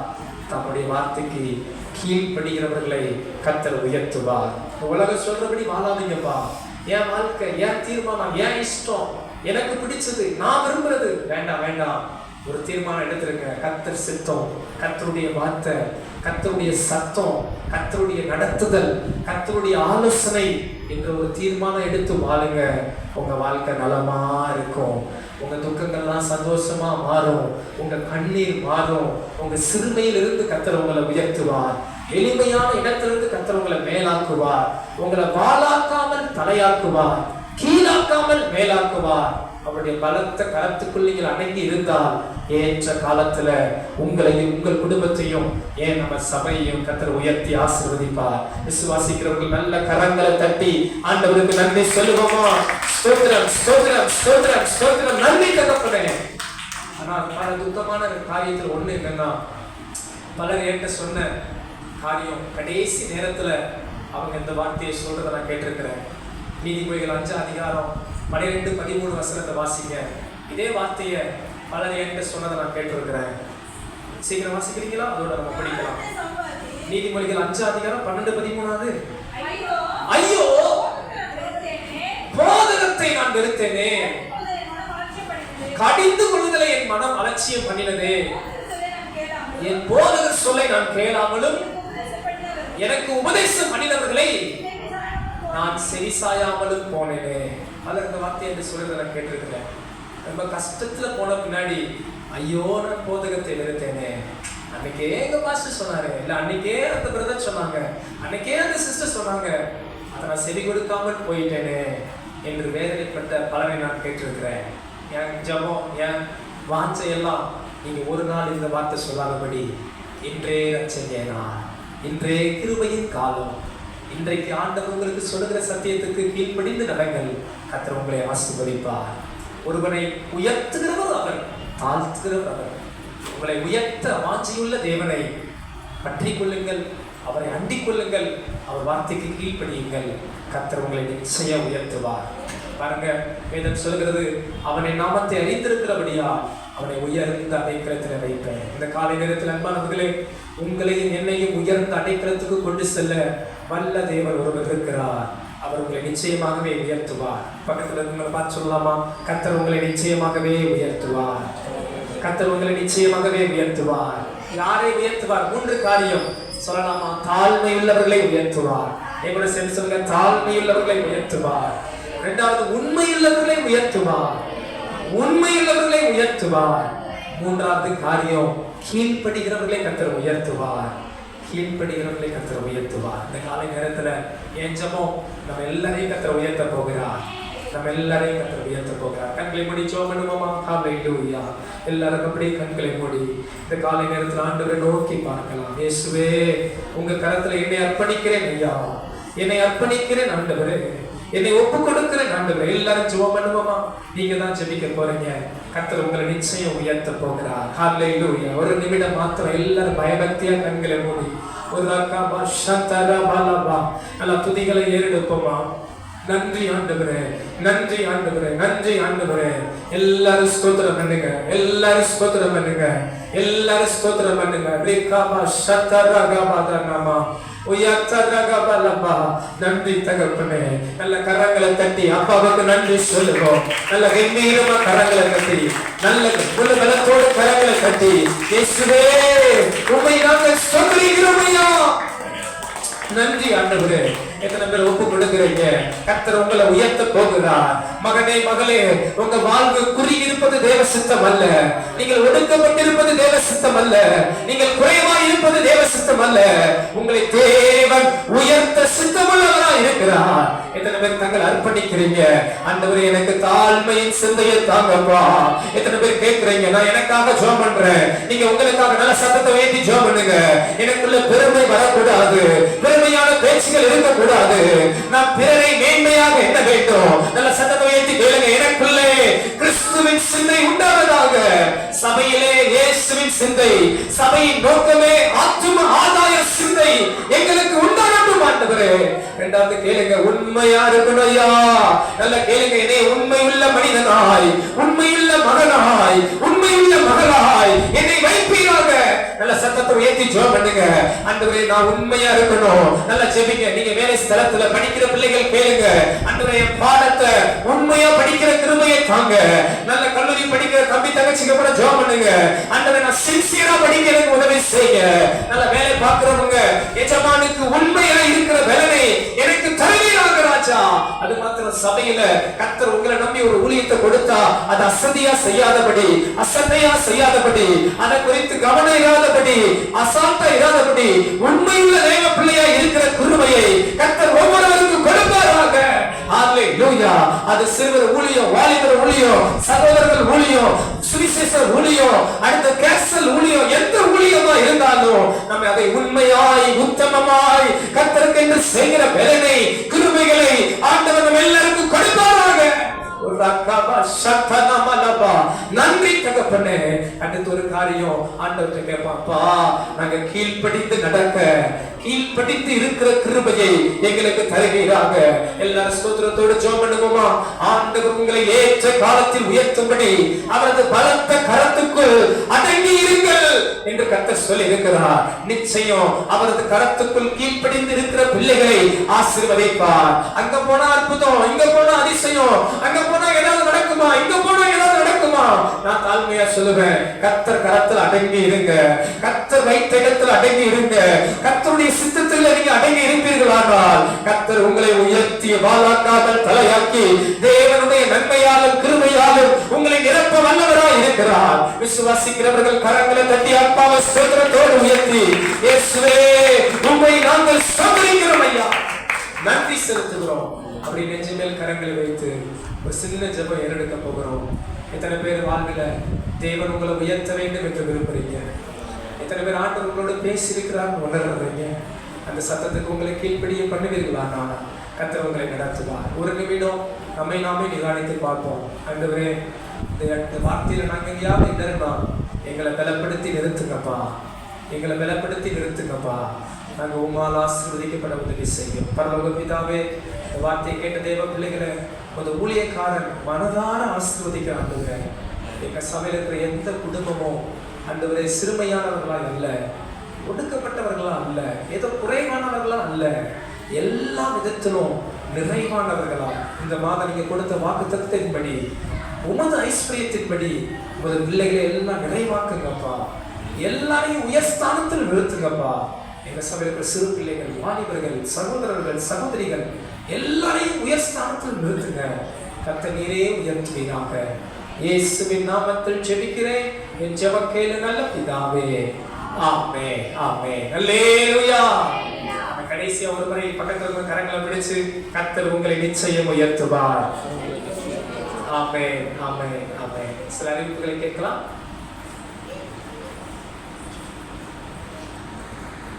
தம்முடைய வார்த்தைக்கு கீழ்ப்படுகிறவர்களை கர்த்தர் உயர்த்துவார். உலக சொல்றபடி வாழாதீங்கப்பா. என் வாழ்க்கை, என் தீர்மானம், என் இஷ்டம், எனக்கு பிடிச்சது, நான் விரும்புறது வேண்டாம் வேண்டாம். ஒரு தீர்மானம் எடுத்திருக்க, கர்த்தர் சித்தம், கர்த்தருடைய வார்த்தை, கர்த்தருடைய சத்தம், கர்த்தருடைய நடத்துதல், கர்த்தருடைய ஆலோசனை என்ற ஒரு தீர்மானம் எடுத்து வாழுங்க. உங்க வாழ்க்கை நலமா இருக்கும், உங்க துக்கங்கள்லாம் சந்தோஷமா மாறும், உங்க கண்ணீர் மாறும், உங்க சிறுமையிலிருந்து கர்த்தர் உங்களை உயர்த்துவார், எளிமையான இடத்திலிருந்து கர்த்தர் உங்களை மேலாக்குவார், உங்களை வாளாக்காமல் தலையாக்குவார், கீழாக்காமல் மேலாக்குவார். அவருடைய பலத்த கரத்துக்குள் நீங்கள் அடங்கி இருந்தால் ஏற்ற காலத்துல உங்களையும் உங்கள் குடும்பத்தையும் ஏன் நம்ம சபையையும் கர்த்தர் உயர்த்தி ஆசீர்வதிப்பார். விசுவாசிக்கிறவர்கள் நல்ல கரங்களை தட்டி ஆண்டவருக்கு நன்றி சொல்லுவோமா? ஸ்தோத்திரம் ஸ்தோத்திரம் ஸ்தோத்திரம் ஸ்தோத்திரம், நன்றி தகப்பனே. ஆனால் பல துக்கமான காரியத்தில் ஒண்ணு என்னன்னா, பலர் என்கிட்ட சொன்ன காரியம் கடைசி நேரத்துல அவங்க இந்த வார்த்தையை சொல்றதை நான் கேட்டிருக்கிறேன். நீதிமொழிகள் 5:12-13 வாசிங்க. இதே வார்த்தையை பலர் என்கிட்ட சொன்னதை நான் கேட்டிருக்கிறேன். சீக்கிரம் வாசிக்கிறீங்களா? அதோட நம்ம படிக்கலாம். நீதிமொழிகள் 5:12-13. ஐயோ, போதகத்தை நான் வெறுத்தேனே, கடிந்து கொள்ளுதலை என் மனம் அலட்சியம் பண்ணினதே, என் போதகர் சொல்லை நான் கேளாமலும் எனக்கு உபதேசம் பண்ணினவர்களை நான் செவிசாயாமலும் போனேனே. பலர் இந்த வார்த்தையை என்று சொல்றதை நான் கேட்டிருக்கிறேன். ரொம்ப கஷ்டத்துல போன பின்னாடி ஐயோ நான் போதகத்தை வெறுத்தேனே, அன்னைக்கே எங்க பாஸ்டர் சொன்னாரு, இல்ல அன்னைக்கே அந்த பிரதர் சொன்னாங்க, அன்னைக்கே அந்த சிஸ்டர் சொன்னாங்க, அதை நான் செவி கொடுக்காமல் போயிட்டேனே என்று வேதனைப்பட்ட பலரை நான் கேட்டிருக்கிறேன். என் ஜபம், என் வாஞ்சையெல்லாம் நீங்க ஒரு நாள் இந்த வார்த்தை சொல்லாதபடி, இன்றே ரட்சணிய நாள், இன்றே கிருபையின் காலம், இன்றைக்கு ஆண்டவர் உங்களுக்கு சொல்லுகிற சத்தியத்துக்கு கீழ்ப்படிந்து நடங்கள். கர்த்தர் உங்களை ஆசீர்வதிப்பார். ஒருவனை உயர்த்துகிறவர் அவர், தாழ்த்துகிறவர் அவர். உங்களை உயர்த்த வாஞ்சியுள்ள தேவனை பற்றி கொள்ளுங்கள், அவரை அண்டிக் கொள்ளுங்கள், அவர் வார்த்தைக்கு கீழ்ப்படியுங்கள். கர்த்தர் உங்களை நிச்சயம் உயர்த்துவார். பாருங்க, வேதம் சொல்கிறது, அவனை நாமத்தை அறிந்திருக்கிறபடியா அவனை உயர்ந்த அடைக்கலத்தில் வைப்பேன். இந்த காலை நேரத்தில் அன்பானவர்களே, உங்களையும் என்னையும் உயர்ந்த அடைக்கலத்துக்கு கொண்டு செல்ல வல்ல தேவன் ஒருவர் இருக்கிறார். அவர் உங்களை நிச்சயமாகவே உயர்த்துவார். பக்கத்துல உங்களை பார்த்து சொல்லலாமா? கர்த்தர் உங்களை நிச்சயமாகவே உயர்த்துவார். கர்த்தர் உங்களை நிச்சயமாகவே உயர்த்துவார். யாரை உயர்த்துவார்? 3 காரியம் சொல்லலாமா? தாழ்மை உள்ளவர்களை உயர்த்துவார். எங்களோட சேர்ந்து சொல்லுங்க, தாழ்மை உள்ளவர்களை உயர்த்துவார். 2வது, உண்மையுள்ளவர்களை உயர்த்துவார். உண்மையுள்ளவர்களை உயர்த்துவார். 3வது காரியம், கீழ்ப்படுகிறவர்களை கர்த்தர் உயர்த்துவார். கீழ்ப்படுகிறவர்களை கர்த்தர் உயர்த்துவார். இந்த காலை நேரத்துல என் ஜெபம், நம்ம எல்லாரையும் கர்த்தர் உயர்த்த போகிறார். நம்ம எல்லாரையும் கர்த்தர் உயர்த்த போகிறார். கண்களை மூடி ஜெபம் பண்ணுவோமா? ஹல்லேலூயா. எல்லாரும் அப்படியே கண்களை மூடி இந்த காலை நேரத்தில் ஆண்டவரை நோக்கி பார்க்கலாம். இயேசுவே, உங்க கரத்துல என்னை அர்ப்பணிக்கிறேன் ஐயா, என்னை அர்ப்பணிக்கிறேன் ஆண்டவரே, என்னை ஒப்பு கொடுக்கிறேன் ஆண்டவரே. எல்லாரும் ஜெபம் பண்ணுவோமா? நீங்க தான் ஜெபிக்க போறீங்க. கர்த்தர் உங்களை நிச்சயம் உயர்த்த போகிறார். ஹல்லேலூயா. ஒரு நிமிடம் மாத்திரம் எல்லாரும் பயபக்தியா கண்களை மூடி ஒரு ரக்கபா ஷந்தரா பலபா நல்ல துதிகளை ஏறெடுப்போமா? நன்றி ஆண்டவரே, நன்றி ஆண்டவரே, நன்றி ஆண்டவரே. எல்லாரும் ஸ்தோத்திரம் பண்ணுங்க, எல்லாரும் ஸ்தோத்திரம் பண்ணுங்க, எல்லாரும் ஸ்தோத்திரம் பண்ணுங்க. ரேகாபா ஷந்தரா கபாதனமா நன்றி தகப்பனே. நல்ல கரங்களை தட்டி அப்பாவுக்கு நன்றி சொல்லுவோம். நல்ல கம்பீரமா கரங்களை தட்டி, நல்ல பலத்தோடு கரங்களை தட்டி, இயேசுவே உம்மை நாங்கள் ஸ்தோத்திரிக்கிறோம் ஐயா. நன்றி ஆண்டவரே. எத்தனை பேர் ஒப்பு கொடுக்கிறீங்க? கர்த்தர் உங்களை உயர்த்த போகிறார். மகனே, மகளே, உங்க வாழ்வு குறியிருப்பது தேவ சித்தம் அல்ல. நீங்கள் ஒடுக்கப்பட்டிருப்பது தேவ சித்தம் அல்ல. நீங்கள் குறைவாய் இருப்பது தேவ சித்தம் அல்ல. உங்களை தேவன் உயர்த்த சித்தமுள்ளவராய் இருக்கிறார். எத்தனை பேர் தங்களை அர்ப்பணிக்கிறீங்க? ஆண்டவரே, எனக்கு தாழ்மையின் சிந்தையை தாங்கப்பா. எத்தனை பேர் கேட்கிறீங்க? நான் எனக்காக ஜெபம் பண்றேன். நீங்க உங்களுக்காக நல்ல சத்தத்தை உயர்த்தி ஜெபம் பண்ணுங்க. எனக்குள்ள பெருமை வரக்கூடாது, பெருமையான பேச்சுகள் இருக்கக்கூடாது. நான் பிறரை மேன்மையாக எண்ண வேண்டும். நல்ல சத்தத்தை உயர்த்தி கேளுங்க. எனக்குள்ளே கிறிஸ்துவின் சிந்தை உண்டாவதாக. சபையிலே இயேசுவின் சிந்தை, சபையின் நோக்கமே ஆத்தும ஆதாய சிந்தை எங்களுக்கு உண்டாகட்டும் ஆண்டவரே. 2வது கேளுங்க, உண்மையா இருக்கணும் ஐயா. நல்ல கேளுங்க, என்னை உண்மையுள்ள மனிதனாய், உண்மையுள்ள மகனாய், உண்மையுள்ள மகளாய் என்னை வைப்பீராக. நல்ல சத்தத்தை உயர்த்தி ஜெபம் பண்ணுங்க. ஆண்டவரே, நான் உண்மையா இருக்கணும். நல்ல ஜெபிங்க. நீங்க வேலை ஸ்தலத்துல படிக்கிற பிள்ளைகள் கேளுங்க, ஆண்டவரே பாடத்தை உண்மையா படிக்கிற கிருபையை தாங்க. நல்ல கல்லூரி படிக்கிற தம்பி தங்கச்சிக்கு கூட ஜெபம் பண்ணுங்க. ஆண்டவரே, நான் சின்சியரா படிக்க எனக்கு உதவி செய்யுங்க. நல்ல வேலை பார்க்கிறவங்க எஜமானுக்கு உண்மையா இருக்கிற வேலை எனக்கு தருவீராக ராஜா. அது மாத்திரம் சபையில கர்த்தர் உங்களை நம்பி ஒரு ஊழியத்தை கொடுத்தா அது அசதியா செய்யாதபடி, அசட்டையா செய்யாதபடி, அதை குறித்து கவனம் இராதபடி, அசால்ட்டா இராதபடி, உண்மையுள்ள தேவ பிள்ளையா இருக்கிற கிருபையை கர்த்தர் ஒவ்வொருவருக்கும் கொடுப்பாராக. ஹல்லேலூயா. அது சிறுவர் ஊழியம், வாலிபர் ஊழியம், சகோதரர்கள் ஊழியம், சுவிசேஷ ஊழியம், அடுத்த கேசல் ஊழியம், எந்த ஊழியமா இருந்தாலும் நம்ம அதை உண்மையாய் உத்தமமாய் கர்த்தருக்கு என்று செய்கிற பலனை கிருபைகளை ஆண்டவர் நம்ம எல்லாருக்கும் கொடுப்பாராக. நன்றி தகப்பனே. அடுத்து ஒரு காரியம் ஆண்டவர்கிட்ட கேட்பாப்பா, நாங்க கீழ்ப்படிந்து நடக்க, கீழ்ப்படிந்து இருக்கிற கிருபையை எங்களுக்கு தருவீராக. எல்லாரும் ஸ்தோத்திரத்தோடு ஜெபம் பண்ணுவோமா? ஆண்டவர் உங்களை ஏற்ற காலத்தில் உயர்த்தும்படி அவரது பலத்த கரத்துக்குள் அடங்கி இருங்கள் என்று கர்த்தர் சொல்லி இருக்கிறார். நிச்சயம் அவரது கரத்துக்குள் கீழ்ப்படிந்து இருக்கிற பிள்ளைகளை ஆசீர்வதிப்பார். அங்க போனா அற்புதம், இங்க போனா அதிசயம், அங்க போனா ஏதாவது நடக்குமா, இங்க போனா ஏதாவது நடக்குமா? நான் தாழ்மையா சொல்லுவேன், கர்த்தர் கரத்தில் அடங்கி இருங்க, கர்த்தர் வைத்த இடத்தில் அடங்கி இருங்க, கர்த்தருடைய சித்தத்தில் நீங்க அடங்கி இருப்பீர்களானால் கர்த்தர் உங்களை உயர்த்தி வாளாக்காமல் தலையாக்கி தேவனுடைய நன்மையாலும் கிருபையாலும் உங்களை நிரப்ப வல்லவராய் இருக்கிறார். விசுவாசிக்கிறவர்கள் கரங்களை தட்டி அப்பாவை ஸ்தோத்திரத்தோடு உயர்த்தி, இயேசுவே உம்மை நாங்கள் ஸ்தோத்திரிக்கிறோம் ஐயா, நன்றி செலுத்துகிறோம் அப்படி நெஞ்சு மேல் கரங்களை வைத்து ஒரு சின்ன ஜெபம் ஏறெடுக்க போகிறோம். எத்தனை பேர் வாழ்வில் தேவன் உங்களை உயர்த்த வேண்டும் என்று விரும்புறீங்க? எத்தனை பேர் ஆண்டவர் உங்களோட பேசியிருக்கிறான்னு உணர்றீங்க? அந்த சத்தத்துக்கு உங்களை கீழ்ப்படிய பண்ணுவீர்களா? நான் கர்த்தர் உங்களை நடத்துவார். ஒரு நிமிடம் நம்மை நாமே நிதானித்து பார்ப்போம். ஆண்டவரே, இந்த வார்த்தையில நாங்கள் எங்கேயாவது இடர்னா எங்களை பலப்படுத்தி நிறுத்துங்கப்பா, எங்களை பலப்படுத்தி நிறுத்துங்கப்பா. நாங்கள் உம்மால் ஆசீர்வதிக்கப்பட உதவி செய்யும். பரலோக பிதாவே, இந்த வார்த்தையை கேட்ட தேவ பிள்ளைகளை ஒரு ஊழியக்காரன் மனதார ஆசீர்வதிக்க ஆண்டவரே. எங்கள் சபையில் இருக்கிற எந்த குடும்பமும் ஆண்டவரே சிறுமையானவர்களா அல்ல, ஒடுக்கப்பட்டவர்களா அல்ல, ஏதோ குறைவானவர்களா அல்ல, எல்லா விதத்திலும் நிறைவானவர்களா இந்த மாதம் நீங்க கொடுத்த வாக்குத்தத்தத்தின்படி, உமது ஐஸ்வர்யத்தின்படி உமது பிள்ளைகளை எல்லாம் நிறைவாக்குங்கப்பா, எல்லாரையும் உயர்ஸ்தானத்தில் நிறுத்துங்கப்பா. எங்க சபையில் இருக்கிற சிறு பிள்ளைகள், வாலிபர்கள், சகோதரர்கள், சகோதரிகள் எல்லாரையும் உயர்ஸ்தானத்தில் நிறுத்துங்க. கர்த்தர் நீரே உயர்த்துவீராக. இயேசுவின் நாமத்தில் ஜெபிக்கிறேன், என் ஜெபம் கேளு நல்ல பிதாவே. ஆமென், ஆமென், அல்லேலூயா. கடைசியா ஒரு முறை பக்கத்துல இருக்கிற கரங்களை பிடிச்சு கர்த்தர் உங்களை நிச்சயம் உயர்த்துவார். ஆமென், ஆமென், ஆமென். சில அறிவிப்புகளை கேட்கலாம்.